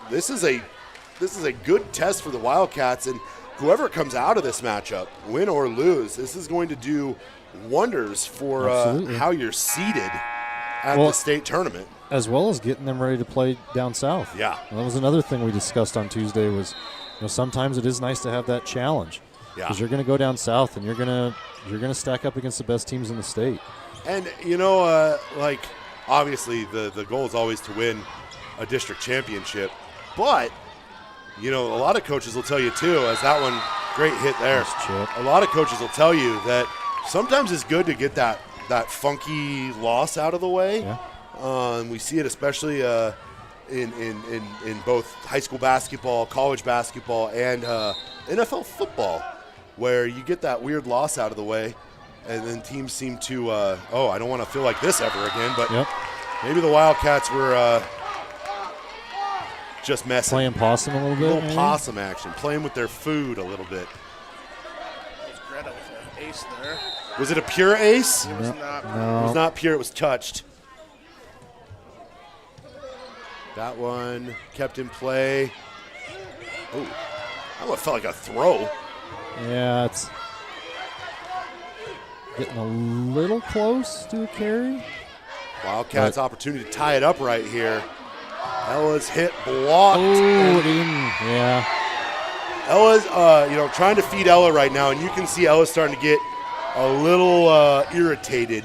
This is a good test for the Wildcats, and whoever comes out of this matchup, win or lose, this is going to do wonders for how you're seated at the state tournament. As well as getting them ready to play down south. Yeah. And that was another thing we discussed on Tuesday was, sometimes it is nice to have that challenge. Yeah. Because you're going to go down south and you're going to stack up against the best teams in the state. And, obviously the goal is always to win a district championship. But, a lot of coaches will tell you, too, as that one, great hit there. Nice chip. A lot of coaches will tell you that sometimes it's good to get that funky loss out of the way. Yeah. We see it especially in both high school basketball, college basketball, and NFL football, where you get that weird loss out of the way, and then teams seem to, I don't want to feel like this ever again, but maybe the Wildcats were just messing. Playing possum a little bit. A little possum action, playing with their food a little bit. Greta with an ace there. Was it a pure ace? It was not. No. It was not pure, it was touched. That one kept in play. Oh, that one felt like a throw. Yeah, it's getting a little close to a carry. Wildcats opportunity to tie it up right here. Ella's hit blocked. Yeah. Ella's, trying to feed Ella right now, and you can see Ella's starting to get a little irritated.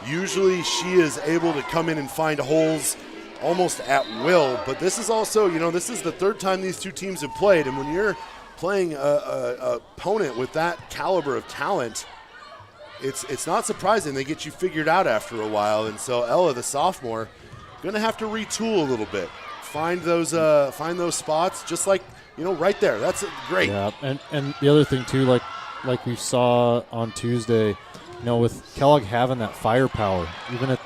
Usually she is able to come in and find holes almost at will, but this is also, this is the third time these two teams have played, and when you're playing a opponent with that caliber of talent, it's not surprising they get you figured out after a while. And so Ella, the sophomore, going to have to retool a little bit, find those spots, just like, right there. That's great. Yeah, and the other thing too, like we saw on Tuesday, with Kellogg having that firepower, even at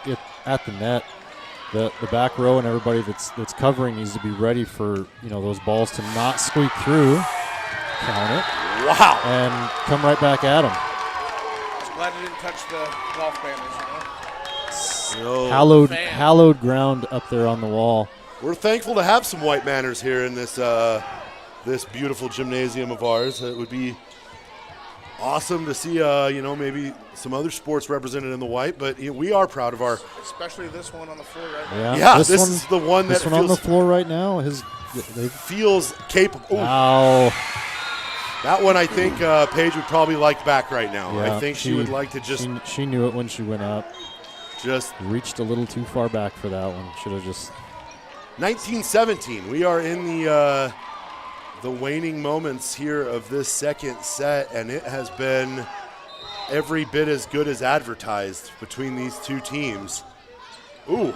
the net, the back row and everybody that's covering needs to be ready for those balls to not squeak through, count it, wow, and come right back at them. Just glad it didn't touch the golf banners. Hallowed ground up there on the wall. We're thankful to have some white manners here in this this beautiful gymnasium of ours. It would be awesome to see, maybe some other sports represented in the white, but we are proud of our. Especially this one on the floor right now. Yeah, this is the one that this one on the floor right now. Feels capable. Wow. That one, I think Paige would probably like back right now. Yeah, I think she would like to just. She knew it when she went up. Just reached a little too far back for that one. Should have just. 19-17. We are in the waning moments here of this second set, and it has been every bit as good as advertised between these two teams. Ooh,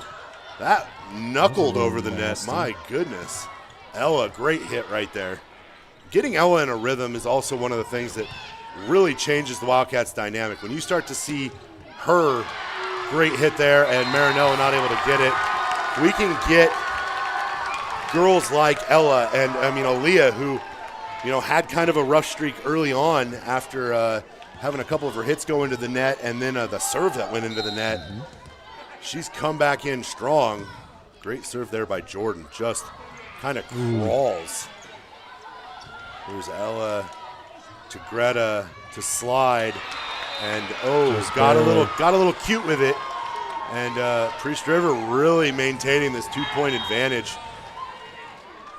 that knuckled over the net. My goodness. Ella, great hit right there. Getting Ella in a rhythm is also one of the things that really changes the Wildcats' dynamic. When you start to see her great hit there and Marinello not able to get it, we can get girls like Ella and Aaliyah, who had kind of a rough streak early on after having a couple of her hits go into the net, and then the serve that went into the net. Mm-hmm. She's come back in strong. Great serve there by Jordan. Just kind of crawls. There's Ella to Greta to slide, and got a little cute with it. And Priest River really maintaining this 2-point advantage.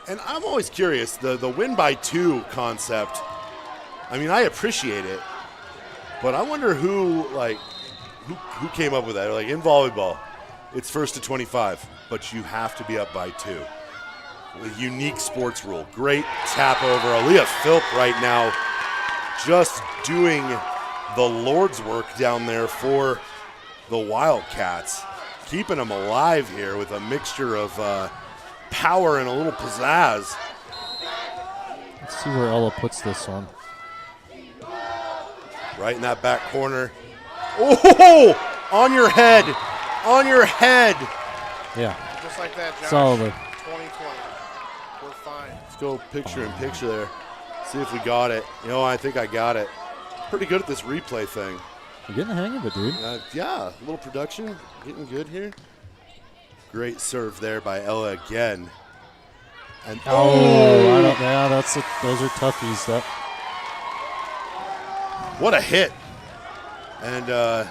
And I'm always curious, the win by 2 concept. I appreciate it, but I wonder who came up with that. Like in volleyball, it's first to 25, but you have to be up by 2. The unique sports rule. Great tap over. Aaliyah Philp right now just doing the Lord's work down there for the Wildcats, keeping them alive here with a mixture of power and a little pizzazz. Let's see where Ella puts this one. Right in that back corner. Oh, on your head. On your head. Yeah. Just like that, Josh. Solid. 2020. We're fine. Let's go picture in picture there. See if we got it. I think I got it. Pretty good at this replay thing. You're getting the hang of it, dude. Yeah, a little production. Getting good here. Great serve there by Ella again. And those are toughies. What a hit. And I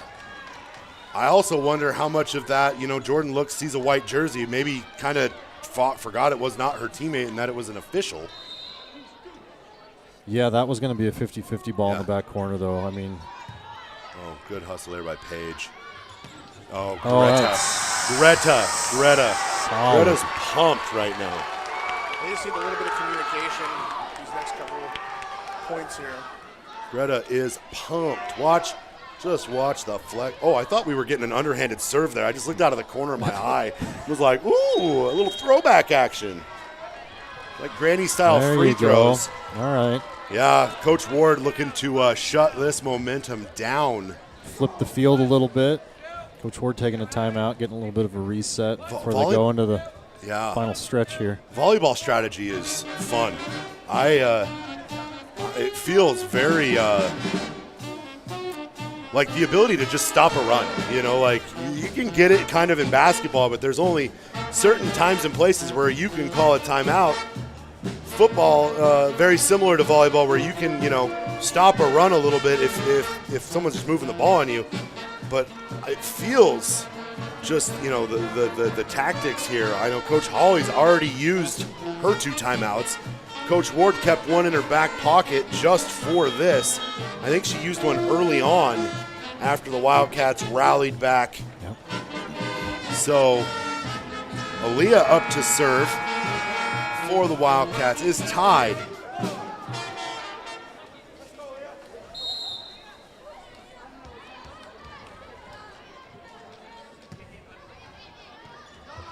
also wonder how much of that, Jordan sees a white jersey, maybe kind of forgot it was not her teammate and that it was an official. Yeah, that was going to be a 50-50 ball in the back corner, though. Oh, good hustle there by Paige. Oh, Greta. Greta's pumped right now. They just need a little bit of communication these next couple points here. Greta is pumped. Just watch the flex. Oh, I thought we were getting an underhanded serve there. I just looked out of the corner of my eye. It was like, ooh, a little throwback action. Like granny-style free throws. All right. Yeah, Coach Ward looking to shut this momentum down. Flip the field a little bit. Coach Ward taking a timeout, getting a little bit of a reset before they go into the final stretch here. Volleyball strategy is fun. It feels very like the ability to just stop a run. You can get it kind of in basketball, but there's only certain times and places where you can call a timeout. Football, very similar to volleyball, where you can, stop or run a little bit if someone's just moving the ball on you. But it feels just, the tactics here. I know Coach Hawley's already used her 2 timeouts. Coach Ward kept one in her back pocket just for this. I think she used one early on after the Wildcats rallied back. Yep. So Aaliyah up to serve for the Wildcats is tied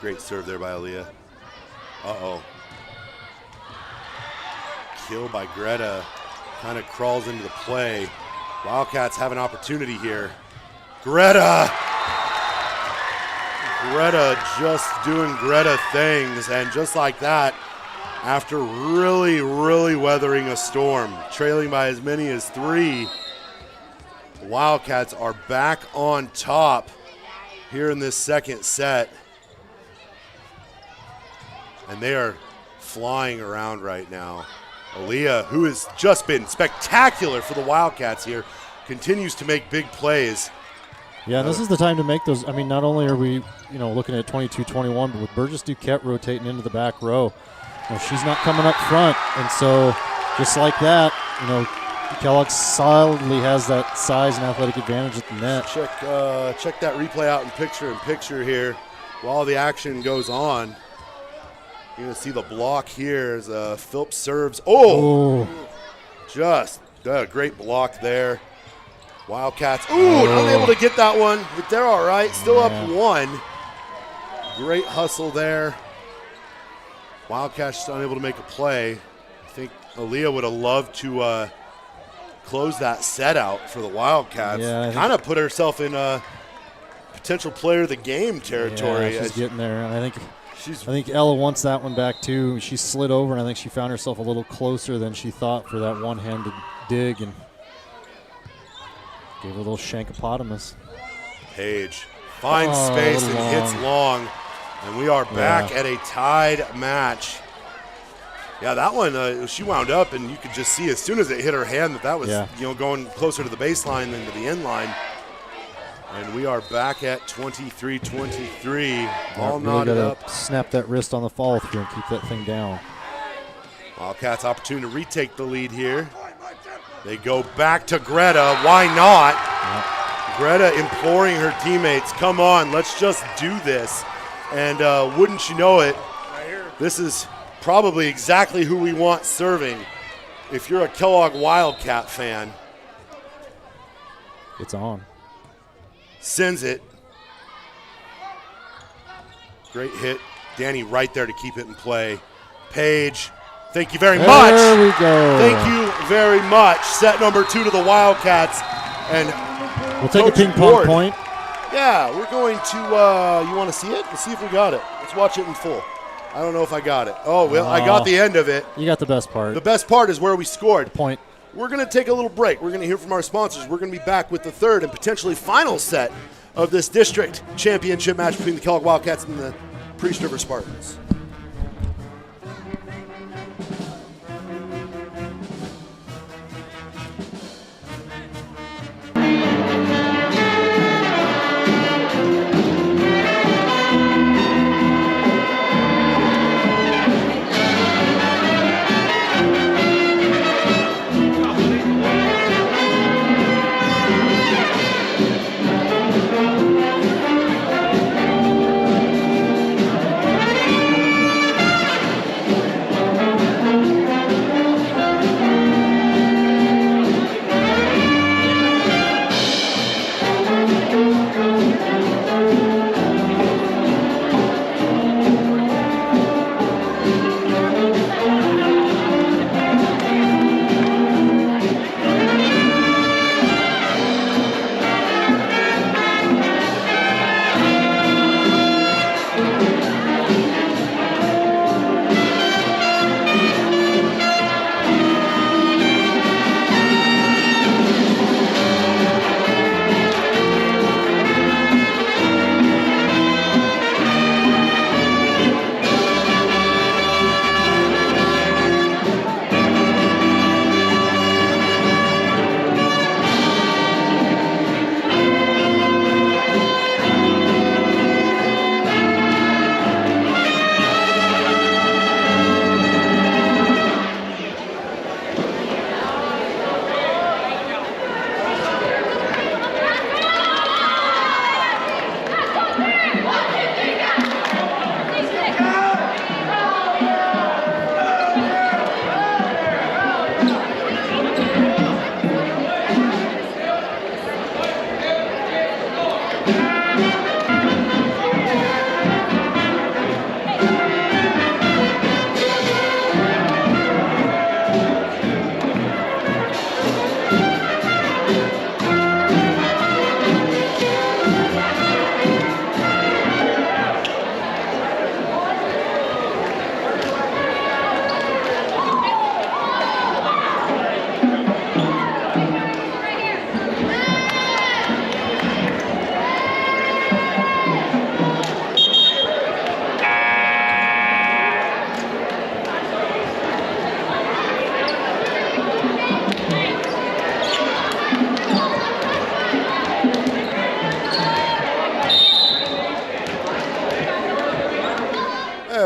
Great serve there by Aaliyah. Uh-oh. Kill by Greta. Kind of crawls into the play. Wildcats have an opportunity here. Greta just doing Greta things, and just like that, after really, really weathering a storm, trailing by as many as 3, the Wildcats are back on top here in this second set. And they are flying around right now. Aaliyah, who has just been spectacular for the Wildcats here, continues to make big plays. Yeah, this is the time to make those. I mean, not only are we, looking at 22-21, but with Burgess Duquette rotating into the back row, she's not coming up front. And so just like that, Kellogg solidly has that size and athletic advantage at the net. Check that replay out in picture here while the action goes on. You're going to see the block here as Phillips serves. Just a great block there. Wildcats, unable to get that one, but they're all right. Still up 1. Great hustle there. Wildcats just unable to make a play. I think Aaliyah would have loved to close that set out for the Wildcats. Yeah, kind of put herself in potential player of the game territory. Yeah, she's getting there, and I think Ella wants that one back too. She slid over, and I think she found herself a little closer than she thought for that one-handed dig, and gave her a little shankopotamus. Page finds space and hits long, and we are back at a tied match. Yeah, that one, she wound up, and you could just see as soon as it hit her hand that was going closer to the baseline than to the end line. And we are back at 23-23, all knotted up. Snap that wrist on the follow through and keep that thing down. Wildcats opportunity to retake the lead here. They go back to Greta. Why not? Yep. Greta imploring her teammates, come on, let's just do this. And wouldn't you know it, this is probably exactly who we want serving. If you're a Kellogg Wildcat fan. It's on. Sends it. Great hit. Danny right there to keep it in play. Page, thank you very much. There we go. Thank you very much. Set number 2 to the Wildcats. And we'll take a ping pong point. Yeah, we're going to, you want to see it? Let's see if we got it. Let's watch it in full. I don't know if I got it. Oh, well, I got the end of it. You got the best part. The best part is where we scored. Point. We're going to take a little break. We're going to hear from our sponsors. We're going to be back with the third and potentially final set of this district championship match between the Kellogg Wildcats and the Priest River Spartans.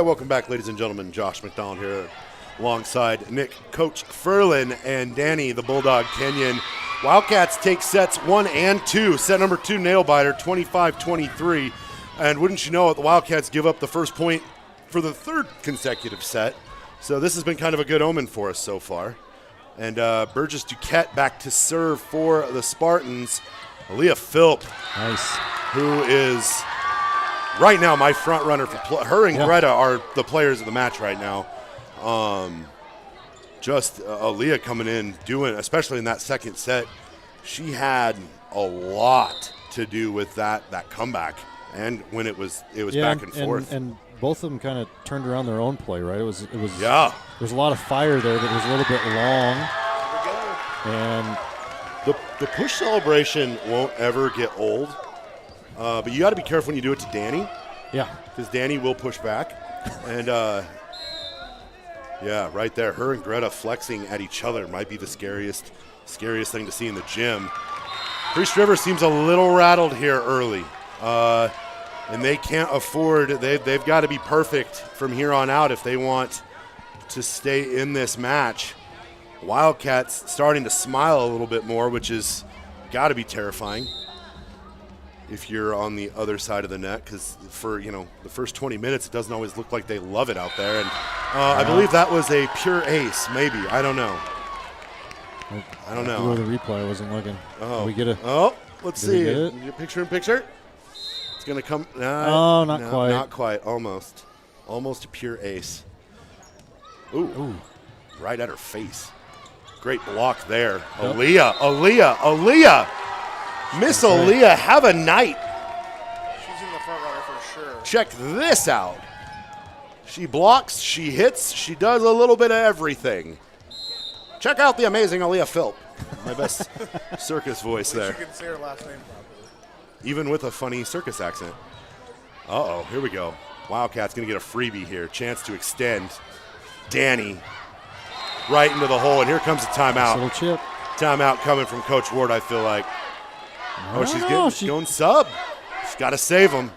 Welcome back, ladies and gentlemen. Josh McDonald here alongside Nick, Coach Furlan, and Danny, the Bulldog Kenyon. Wildcats take sets 1 and 2. Set number 2, nail-biter, 25-23. And wouldn't you know it, the Wildcats give up the first point for the third consecutive set. So this has been kind of a good omen for us so far. And Burgess Duquette back to serve for the Spartans. Aaliyah Philp, Nice. who is right now my front runner for her and Greta are the players of the match right now. Just Aaliyah coming in, doing, especially in that second set, she had a lot to do with that comeback, and when it was back and forth. And both of them kind of turned around their own play, right? It was Yeah. There's a lot of fire there that was a little bit long. And The push celebration won't ever get old, but you got to be careful when you do it to Danny, yeah, because Danny will push back. And yeah, right there, her and Greta flexing at each other might be the scariest thing to see in the gym. Priest River seems a little rattled here early, and they can't afford. They've got to be perfect from here on out if they want to stay in this match. Wildcats starting to smile a little bit more, which is got to be terrifying if you're on the other side of the net, because for the first 20 minutes it doesn't always look like they love it out there. And I believe that was a pure ace, maybe. I don't know. Go to the replay. I wasn't looking. Oh, we get a. Oh, let's see. we get it? Get picture in picture. It's gonna come. Oh, not quite. Not quite. Almost a pure ace. Ooh. Right at her face. Great block there. Yep. Aaliyah. Miss Aaliyah, have a night. She's in the front runner for sure. Check this out. She blocks, she hits, she does a little bit of everything. Check out the amazing Aaliyah Philp. My best circus voice there. You can say her last name properly. Even with a funny circus accent. Uh-oh, here we go. Wildcat's going to get a freebie here. Chance to extend. Danny right into the hole, and here comes a timeout. Little chip. Timeout coming from Coach Ward, I feel like. She's going sub. She's got to save them.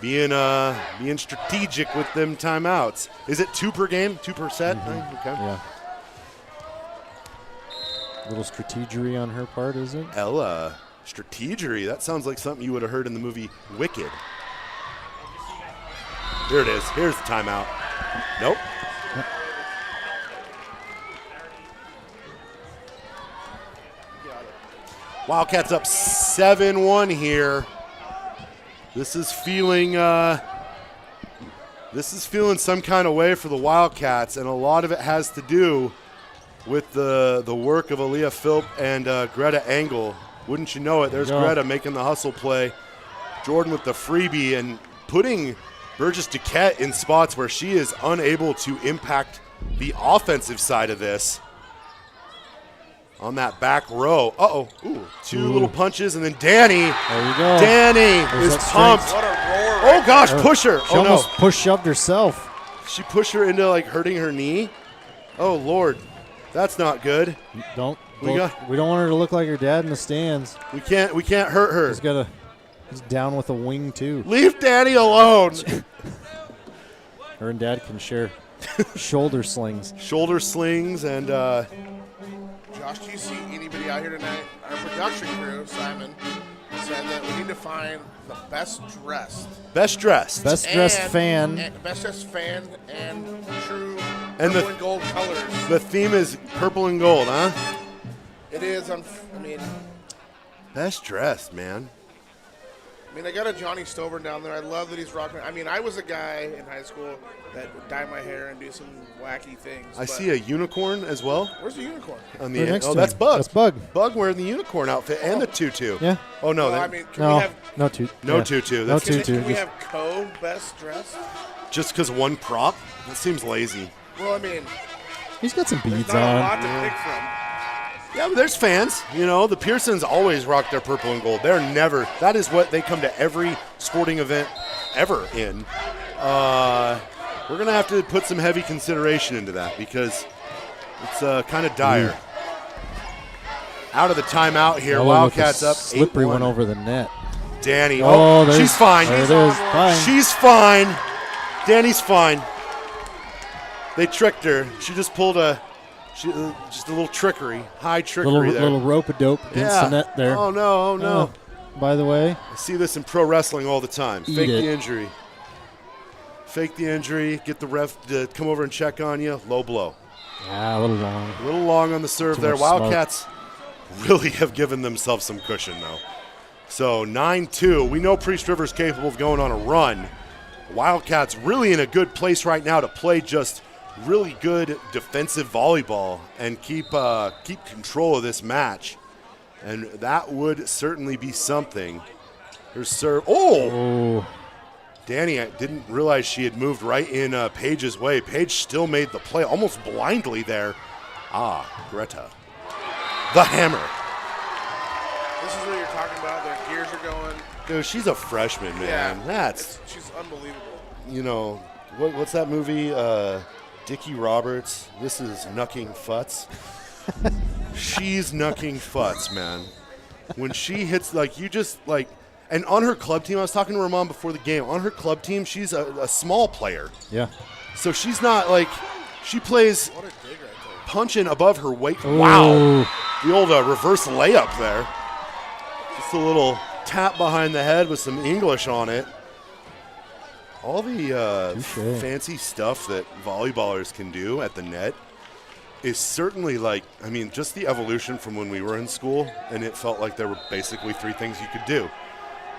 Being strategic with them timeouts. Is it 2 per game? 2 per set? Mm-hmm. Okay. Yeah. Little strategery on her part, is it? Ella, strategery. That sounds like something you would have heard in the movie Wicked. Here it is. Here's the timeout. Nope. Wildcats up 7-1 here. This is feeling some kind of way for the Wildcats, and a lot of it has to do with the work of Aaliyah Philp and Greta Engel. Wouldn't you know it? There's Greta making the hustle play. Jordan with the freebie and putting Burgess Duquette in spots where she is unable to impact the offensive side of this. On that back row. Uh-oh. Ooh, two little punches, and then Danny. There you go. Danny is pumped. What a roar. Oh, gosh, push her. She almost push-shoved herself. She pushed her into, hurting her knee. Oh, Lord. That's not good. We don't want her to look like her dad in the stands. We can't hurt her. He's down with a wing, too. Leave Danny alone. Her and Dad can share shoulder slings. Shoulder slings and Josh, do you see anybody out here tonight? Our production crew, Simon, said that we need to find the best dressed fan. Best dressed fan and true and purple and gold colors. The theme is purple and gold, huh? It is. Best dressed, man. I got a Johnny Stover down there. I love that he's rocking. I was a guy in high school that would dye my hair and do some wacky things. I see a unicorn as well. Where's the unicorn? On the next oh, to that's him. Bug. That's Bug. Bug wearing the unicorn outfit and the tutu. Yeah. Oh no. Well, we have no tutu. That's tutu. Can we have co-best dressed? Just because one prop? That seems lazy. Well, he's got some beads not on. a lot to pick from. Yeah, but there's fans. The Pearsons always rock their purple and gold. That is what they come to every sporting event ever in. We're going to have to put some heavy consideration into that because it's kind of dire. Out of the timeout here. Wildcats up 8-1. Slippery one over the net. Danny. Oh, she's fine. There it is. Fine. She's fine. Danny's fine. They tricked her. She just pulled just a little trickery, high trickery there. Little rope-a-dope against the net there. Oh, no, oh, no. By the way. I see this in pro wrestling all the time. Fake the injury. Fake the injury, get the ref to come over and check on you. Low blow. Yeah, a little long. A little long on the serve there. Wildcats really have given themselves some cushion, though. So 9-2. We know Priest River's capable of going on a run. Wildcats really in a good place right now to play just really good defensive volleyball and keep control of this match. And that would certainly be something. Here's serve. Oh! Danny, I didn't realize she had moved right in Paige's way. Paige still made the play almost blindly there. Greta. The hammer. This is what you're talking about. Their gears are going. Dude, she's a freshman, man. Yeah, she's unbelievable. You know, what's that movie? Dickie Roberts. This is Knucking Futz. She's Knucking Futz, man. When she hits, and on her club team, I was talking to her mom before the game. On her club team, she's a small player. Yeah. So she's not she plays What a dig right there. punching above her weight. Ooh. Wow. The old reverse layup there. Just a little tap behind the head with some English on it. All the fancy stuff that volleyballers can do at the net is certainly just the evolution from when we were in school, and it felt like there were basically 3 things you could do.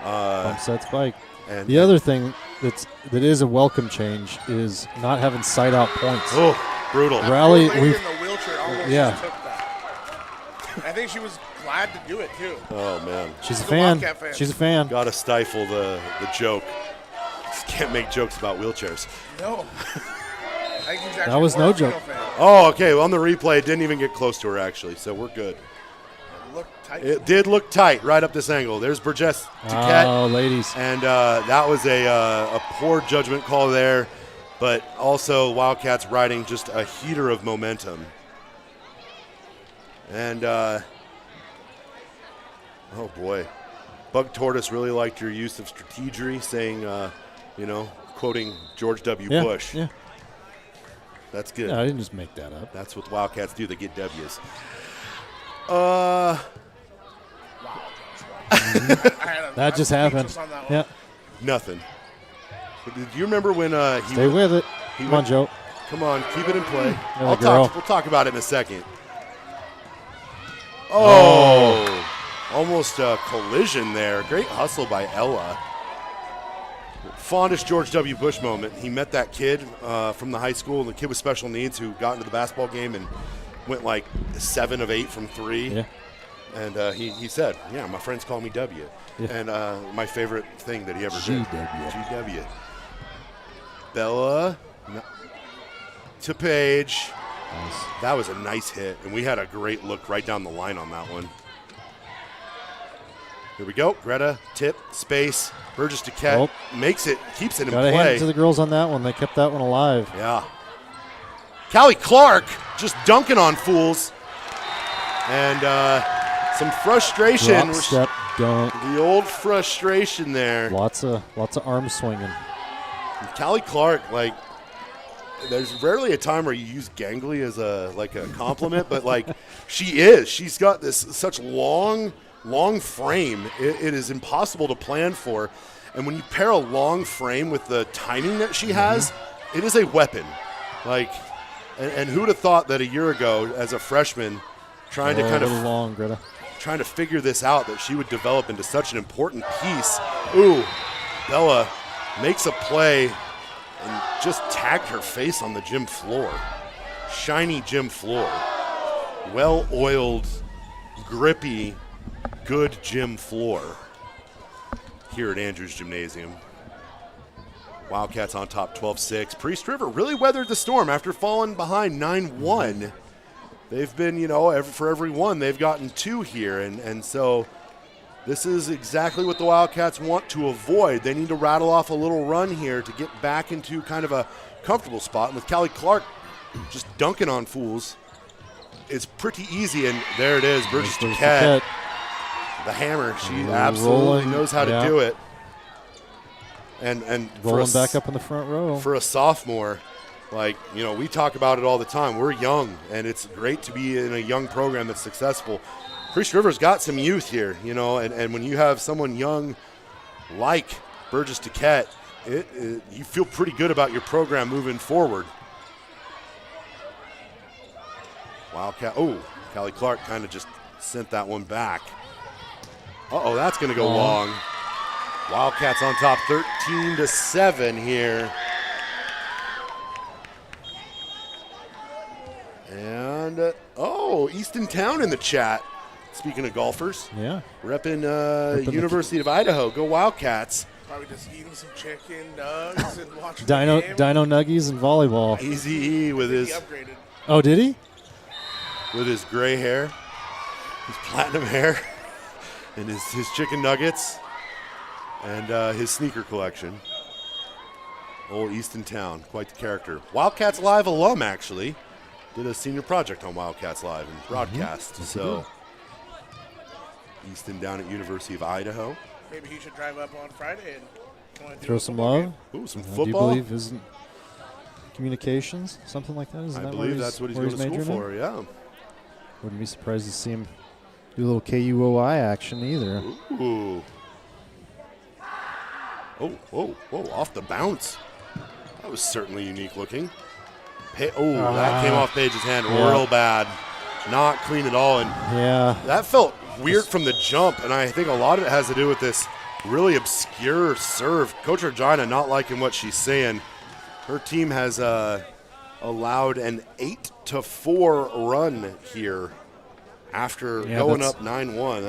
Bump set spike. And the other thing that is a welcome change is not having side out points. Oh, brutal. Rally, The lady in the wheelchair almost took that. I think she was glad to do it too. Oh man, she's a Wildcat fan. She's a fan. Got to stifle the joke. Just can't make jokes about wheelchairs. No. I think he's That was no joke. Oh, okay. Well, on the replay, it didn't even get close to her actually, so we're good. Tight. It did look tight right up this angle. There's Burgess Duquette. Oh, ladies. And that was a poor judgment call there, but also Wildcats riding just a heater of momentum. And, oh boy. Bug Tortoise really liked your use of strategery, saying, quoting George W. Bush. Yeah. That's good. Yeah, I didn't just make that up. That's what the Wildcats do. They get W's. That just happened. Yeah. Nothing. But did you remember when he Stay with it. Come on, Joe. Come on, keep it in play. We'll talk about it in a second. Oh. Almost a collision there. Great hustle by Ella. Fondest George W. Bush moment. He met that kid from the high school, the kid with special needs who got into the basketball game and went 7 of 8 from 3. Yeah. And he said, yeah, my friends call me W. Yeah. And my favorite thing that he ever did. GW. Bella to Paige. Nice. That was a nice hit, and we had a great look right down the line on that one. Here we go. Greta, tip, space. Burgess Duquette makes it, keeps it in play. Hand it to the girls on that one. They kept that one alive. Yeah. Callie Clark just dunking on fools. And some frustration. Drop, step, dunk. The old frustration there. Lots of arm swinging. And Callie Clark, there's rarely a time where you use gangly as a compliment, but she is. She's got this such long frame. It is impossible to plan for. And when you pair a long frame with the timing that she has, it is a weapon. And who would have thought that a year ago as a freshman trying to figure this out, that she would develop into such an important piece. Ooh, Bella makes a play and just tagged her face on the gym floor. Shiny gym floor. Well-oiled, grippy, good gym floor here at Andrews Gymnasium. Wildcats on top 12-6. Priest River really weathered the storm after falling behind 9-1. They've been, for every one, they've gotten 2 here. And so this is exactly what the Wildcats want to avoid. They need to rattle off a little run here to get back into kind of a comfortable spot. And with Callie Clark just dunking on fools, it's pretty easy. And there it is, Burgess Duquette. The hammer. She absolutely knows how to do it. And rolling back up in the front row. For a sophomore, like, we talk about it all the time. We're young, and it's great to be in a young program that's successful. Priest River's got some youth here, and when you have someone young like Burgess Duquette, you feel pretty good about your program moving forward. Wildcat. Oh, Callie Clark kind of just sent that one back. Uh-oh, that's going to go long. Wildcats on top 13-7 here. And, Easton Town in the chat. Speaking of golfers. Yeah. Repping University of Idaho. Go Wildcats. Probably just eating some chicken nugs and watching Dino the game. Dino Nuggies and volleyball. Easy E with his. He upgraded. Oh, did he? With his gray hair, his platinum hair, and his chicken nuggets, and his sneaker collection. Old Easton Town, quite the character. Wildcats Live alum, actually. Did a senior project on Wildcats Live and broadcast. Mm-hmm. So, Easton down at University of Idaho. Maybe he should drive up on Friday and throw some love. Ooh, some Do you football. believe isn't communications something like that? Isn't I that believe that's what he's going to school for. Yeah. Wouldn't be surprised to see him do a little KUOI action either. Ooh. Oh, off the bounce. That was certainly unique looking. That came off Paige's hand real bad. Not clean at all. And that felt weird from the jump, and I think a lot of it has to do with this really obscure serve. Coach Regina not liking what she's saying. Her team has allowed an 8-4 run here after going up 9-1.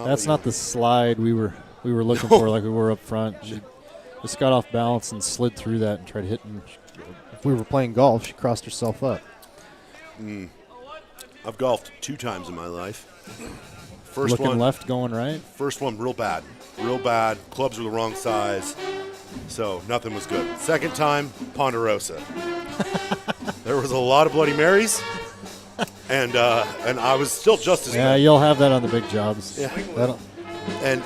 That's not the slide we were looking for, like we were up front. She just got off balance and slid through that and tried to hit. And if we were playing golf, she crossed herself up. I've golfed 2 times in my life. Looking left, going right. First one, real bad. Clubs were the wrong size, so nothing was good. Second time, Ponderosa. There was a lot of Bloody Marys, and I was still just as Yeah, good. you'll have that on the big jobs. Yeah. That'll- And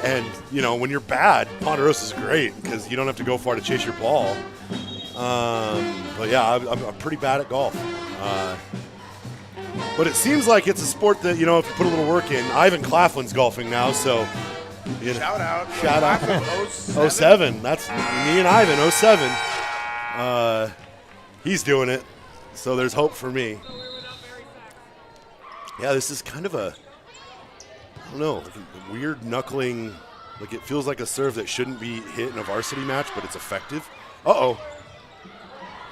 when you're bad, Ponderosa's great because you don't have to go far to chase your ball. But yeah, I'm pretty bad at golf. But it seems like it's a sport that, if you put a little work in. Ivan Claflin's golfing now, so. Shout out. 07. That's me and Ivan, 07. He's doing it, so there's hope for me. Yeah, this is kind of a weird knuckling. Like it feels like a serve that shouldn't be hit in a varsity match, but it's effective. Uh-oh.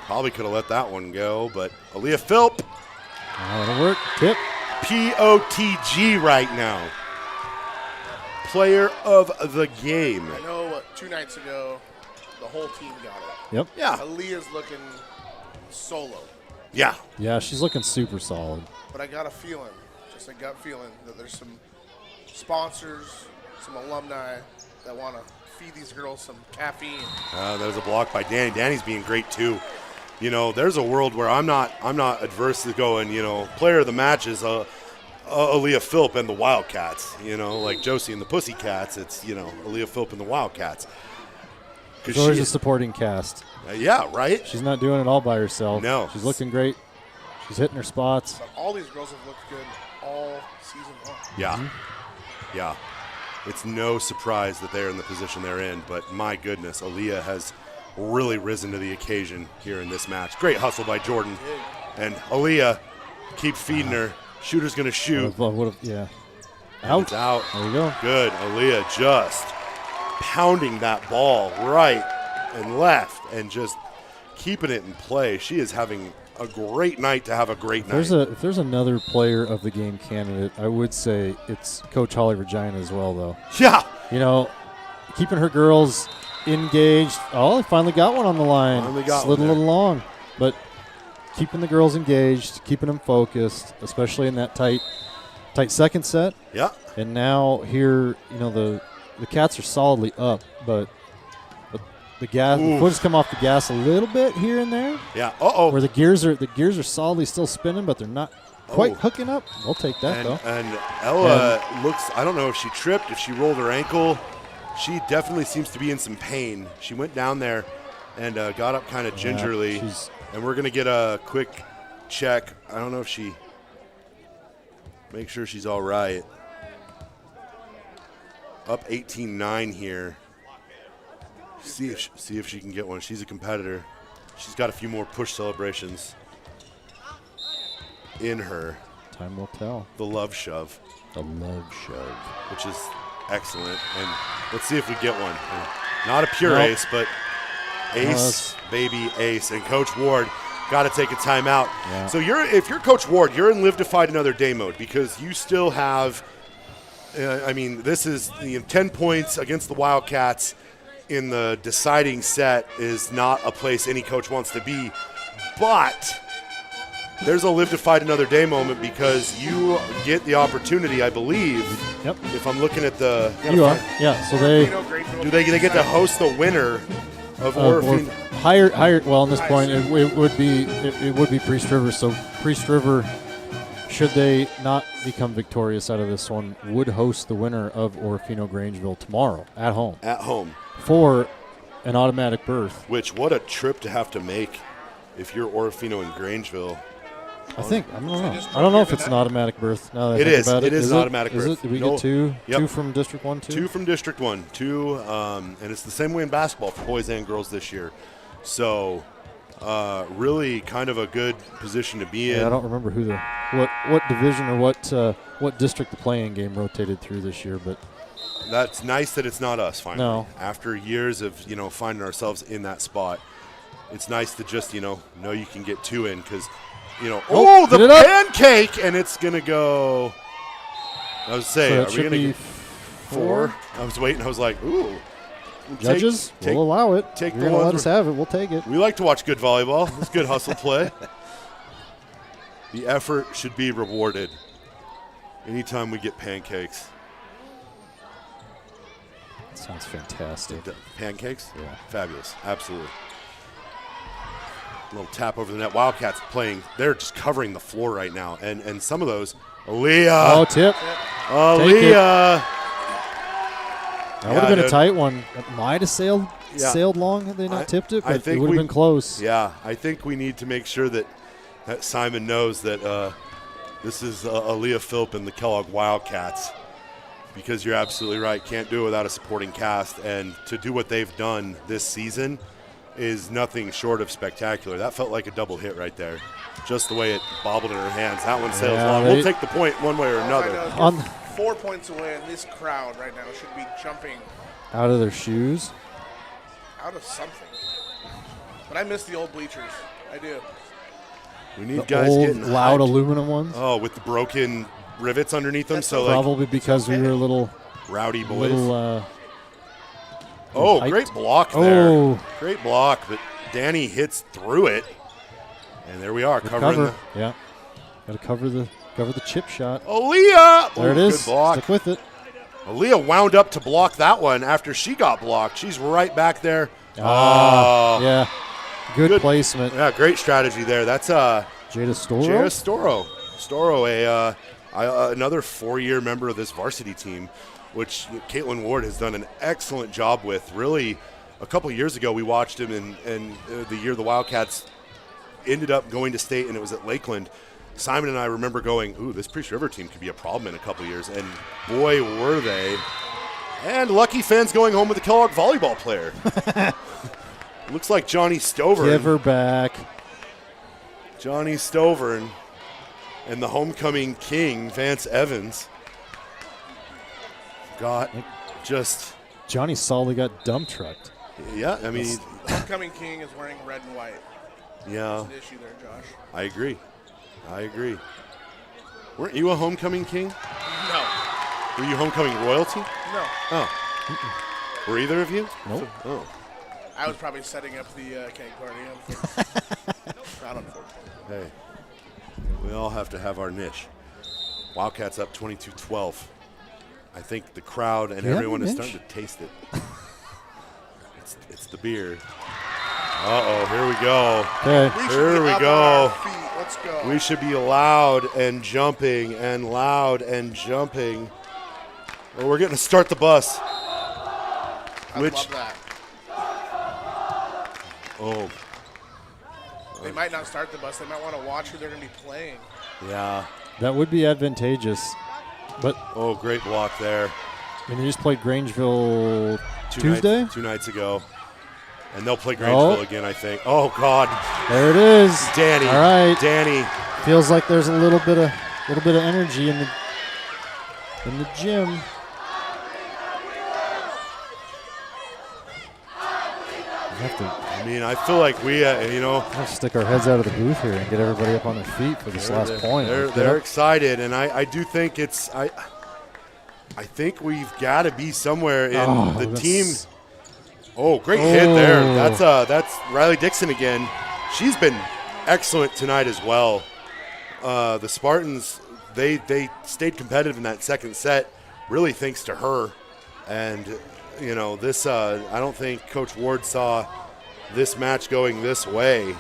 Probably could have let that one go, but Aaliyah Philp. That'll work. Tip. POTG right now. Player of the game. I know 2 nights ago, the whole team got it. Yep. Yeah. Aaliyah's looking solo. Yeah. Yeah, she's looking super solid. But I got a feeling, just a gut feeling, that there's some sponsors, some alumni that want to feed these girls some caffeine. That was a block by Danny. Danny's being great too. There's a world where I'm not adverse to going, player of the match is Aaliyah Philp and the Wildcats. Like Josie and the Pussycats, it's, Aaliyah Philp and the Wildcats. There's always a supporting cast. Yeah, right? She's not doing it all by herself. No. She's looking great. She's hitting her spots. But all these girls have looked good all season long. Yeah. Mm-hmm. Yeah. It's no surprise that they're in the position they're in, but my goodness, Aaliyah has really risen to the occasion here in this match. Great hustle by Jordan. And Aaliyah, keep feeding her. Shooter's going to shoot. Yeah. And it's out. There you go. Good. Aaliyah just pounding that ball right and left and just keeping it in play. She is having a great night to have a great night. If there's another player of the game candidate, I would say it's Coach Holly Regina as well, though. Yeah. Keeping her girls engaged. Oh, they finally got one on the line. Slid a little long. But keeping the girls engaged, keeping them focused, especially in that tight second set. Yeah. And now here, the Cats are solidly up, but the foot has come off the gas a little bit here and there. Yeah. Uh-oh. Where the gears are solidly still spinning, but they're not quite hooking up. We'll take that, though. And Ella looks, I don't know if she tripped, if she rolled her ankle. she definitely seems to be in some pain. She went down there and got up kind of gingerly. And we're going to get a quick check. I don't know if she – make sure she's all right. Up 18-9 here. See if she can get one. She's a competitor. She's got a few more push celebrations in her. Time will tell. The love shove. The love shove. Which is excellent. And let's see if we get one. Not a pure Nope. ace, but ace, baby ace. And Coach Ward got to take a timeout. Yeah. So if you're Coach Ward, you're in live to fight another day mode because you still have this is 10 points against the Wildcats in the deciding set is not a place any coach wants to be. But there's a live to fight another day moment because you get the opportunity, I believe. Yep. If I'm looking at the – You are. Yeah, so they get to host the winner of Orofino? Higher. Well, on this point, it would be Priest River. So Priest River, should they not become victorious out of this one, would host the winner of Orofino Grangeville tomorrow at home. At home. For an automatic berth. Which, what a trip to have to make if you're Orofino and Grangeville. I don't know if it's an automatic berth. Now that I think about it is an automatic berth. Is it? Did we get two? Yep. Two from District 1, too? Two from District 1. Two, and it's the same way in basketball for boys and girls this year. So, really kind of a good position to be in. I don't remember what division or what district the playing game rotated through this year, but that's nice that it's not us finally. No. After years of finding ourselves in that spot, it's nice to just know you can get two in because the pancake, and it's gonna go. I was saying, so are we gonna get 4? I was waiting. I was like, ooh. Judges, we'll allow it. Take You're gonna let us have it. We'll take it. We like to watch good volleyball. It's good hustle play. The effort should be rewarded. Anytime we get pancakes. That sounds fantastic. Pancakes? Yeah. Fabulous. Absolutely. A little tap over the net. Wildcats playing. They're just covering the floor right now. And some of those, Aaliyah. Oh, tip. Aaliyah. That would have been a tight one. It might have sailed long had they not tipped it, but it would have been close. Yeah, I think we need to make sure that Simon knows that this is Aaliyah Philp and the Kellogg Wildcats because you're absolutely right. Can't do it without a supporting cast. And to do what they've done this season is nothing short of spectacular. That felt like a double hit right there. Just the way it bobbled in her hands. That one sails long. We'll take the point one way or another. 4 points away, and this crowd right now should be jumping out of their shoes. Out of something. But I miss the old bleachers. I do. We need the guys old, getting loud hyped. Aluminum ones. Oh, with the broken rivets underneath them. That's so probably because we were a little rowdy boys. Great block there. Oh. Great block, but Danny hits through it. And there we are, covering Yeah. Got to cover the chip shot. Aaliyah! There it is. Good block. Stick with it. Aaliyah wound up to block that one after she got blocked. She's right back there. Yeah. Good placement. Yeah, great strategy there. That's Jada Storo. Storo, another 4-year member of this varsity team, which Caitlin Ward has done an excellent job with. Really, a couple years ago we watched him in the year the Wildcats ended up going to state, and it was at Lakeland. Simon and I remember going, ooh, this Priest River team could be a problem in a couple years, and boy, were they. And lucky fans going home with a Kellogg volleyball player. Looks like Johnny Stover. Give her back. Johnny Stover and the homecoming king, Vance Evans, got just... Johnny Solly got dump trucked. Yeah, I mean... Homecoming king is wearing red and white. Yeah. That's an issue there, Josh. I agree. Weren't you a homecoming king? No. Were you homecoming royalty? No. Oh. Were either of you? Nope. Oh. I was probably setting up the cake party. Not unfortunately. Hey, we all have to have our niche. Wildcats up 22-12. I think the crowd and everyone is starting to taste it. It's the beer. Uh-oh, here we go. Okay. Here we go. Let's go. We should be loud and jumping and loud and jumping. Well, we're getting to start the bus. I love that. Oh, They might not start the bus. They might want to watch who they're going to be playing. yeah. That would be advantageous. But, Oh, great block there. I mean, they just played Grangeville Tuesday? Two nights ago. And they'll play Grangeville again, I think. Oh, God. There it is. Danny. All right. Danny. Feels like there's a little bit of energy in the gym. I feel like we, Let's stick our heads out of the booth here and get everybody up on their feet for this last point. They're excited, and I do think it's I think we've got to be somewhere in the team. Oh, great hit there. That's Riley Dixon again. She's been excellent tonight as well. The Spartans, they stayed competitive in that second set, really thanks to her. And this I don't think Coach Ward saw this match going this way.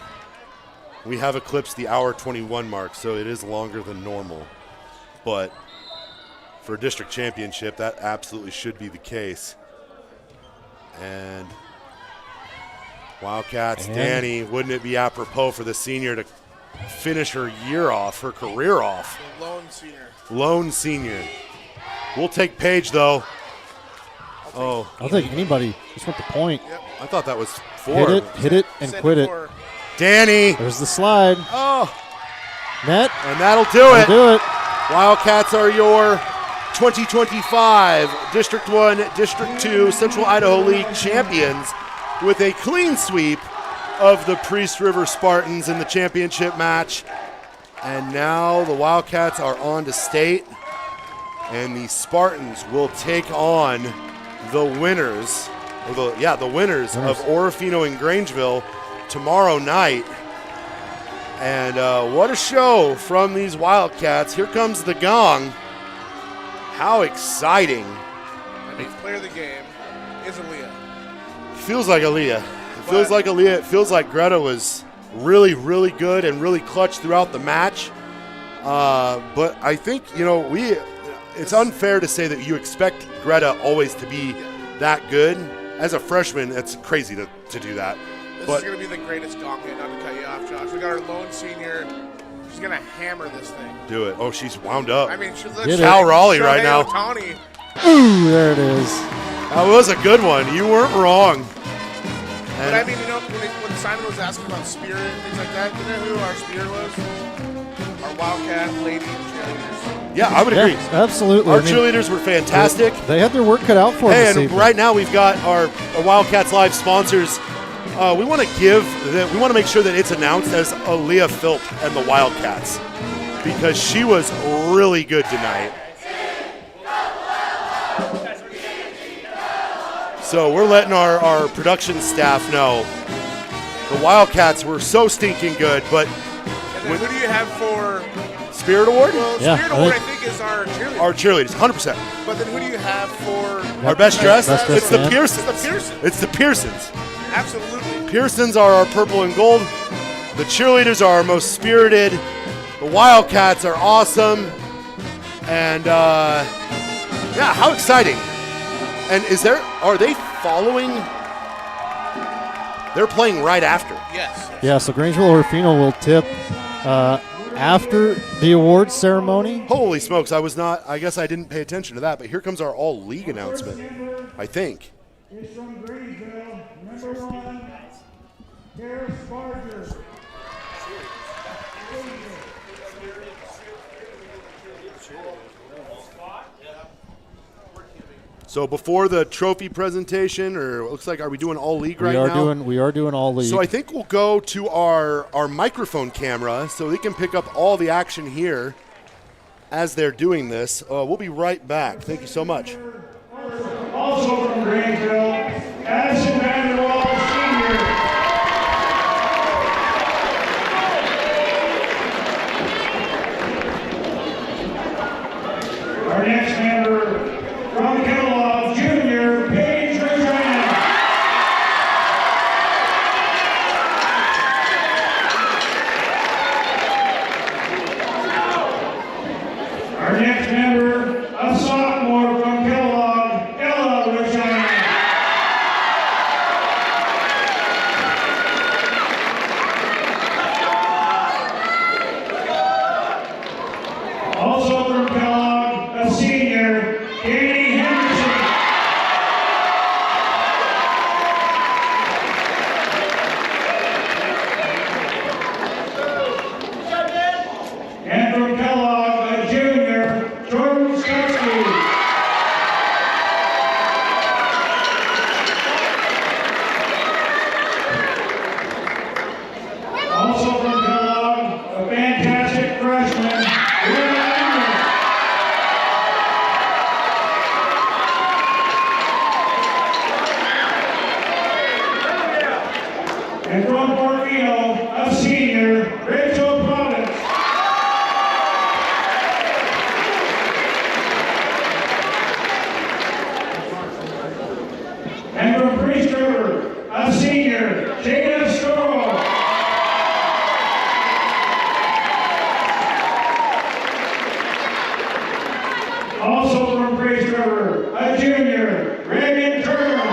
We have eclipsed the hour 21 mark, so it is longer than normal. But for a district championship, that absolutely should be the case. And Wildcats, Danny, wouldn't it be apropos for the senior to finish her year off, her career off? The lone senior. Lone senior. We'll take Paige, though. I'll take anybody. Just want the point. Yep. I thought that was 4. Hit it, and Send quit it. for- Danny. There's the slide. Oh, Net. and that'll do it. Do it. Wildcats are your 2025 District 1, District 2 Central Idaho League champions with a clean sweep of the Priest River Spartans in the championship match. And now the Wildcats are on to state, and the Spartans will take on the winners, the winners of Orofino and Grangeville tomorrow night. And what a show from these Wildcats. Here comes the gong. How exciting. And the player of the game is Aaliyah. Feels like Aaliyah. It feels like Aaliyah. It feels like Greta was really, really good and really clutch throughout the match. But I think, it's unfair to say that you expect Greta always to be that good. As a freshman, it's crazy to do that. This is going to be the greatest gong hit, not to cut you off, Josh. We got our lone senior. She's going to hammer this thing. Do it. Oh, she's wound up. I mean, she looks Cal Raleigh right now. Ohtani. Ooh, there it is. That was a good one. You weren't wrong. But I mean, when Simon was asking about Spirit and things like that, you know who our Spirit was? Our Wildcat lady cheerleaders. Yeah, I would agree. Absolutely. Our cheerleaders were fantastic. They had their work cut out for them. Hey, and right now we've got our Wildcats Live sponsors. We want to make sure that it's announced as Aaliyah Philp and the Wildcats because she was really good tonight. So we're letting our production staff know the Wildcats were so stinking good, but And then who do you have for Spirit Award? Well, Yeah, Spirit I Award, I think- think, is our cheerleaders. Our cheerleaders, 100%. But then who do you have for Our best dressed? Best dressed It's the band. Pearsons. the Pearsons? It's the Pearsons. Absolutely. Pearsons are our purple and gold. The cheerleaders are our most spirited. The Wildcats are awesome. And how exciting. And are they following? They're playing right after. Yes. Yeah, so Grangeville Orofino will tip after the awards ceremony. Holy smokes, I guess I didn't pay attention to that, but here comes our all league announcement, I think. Is from Grangeville, number 1, Harris Barger. So before the trophy presentation, or it looks like, are we doing all league right now? We are doing all league. So I think we'll go to our microphone camera so they can pick up all the action here as they're doing this. We'll be right back. Thank you so much. Also from Grangeville, Addison Vanderwall, Sr. Our next member from Kellogg, Jr., Paige Richard. Our next member, a sophomore from Kellogg, Reno, a senior, Rachel Providence. And from Priest River, a senior, Jada Storrow. Also from Priest River, a junior, Reagan Turner.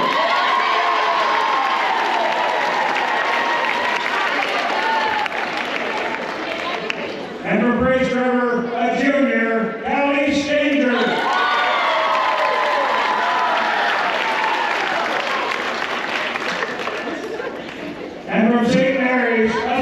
And from Priest River, a junior, Callie Stanger. And from St. Mary's, a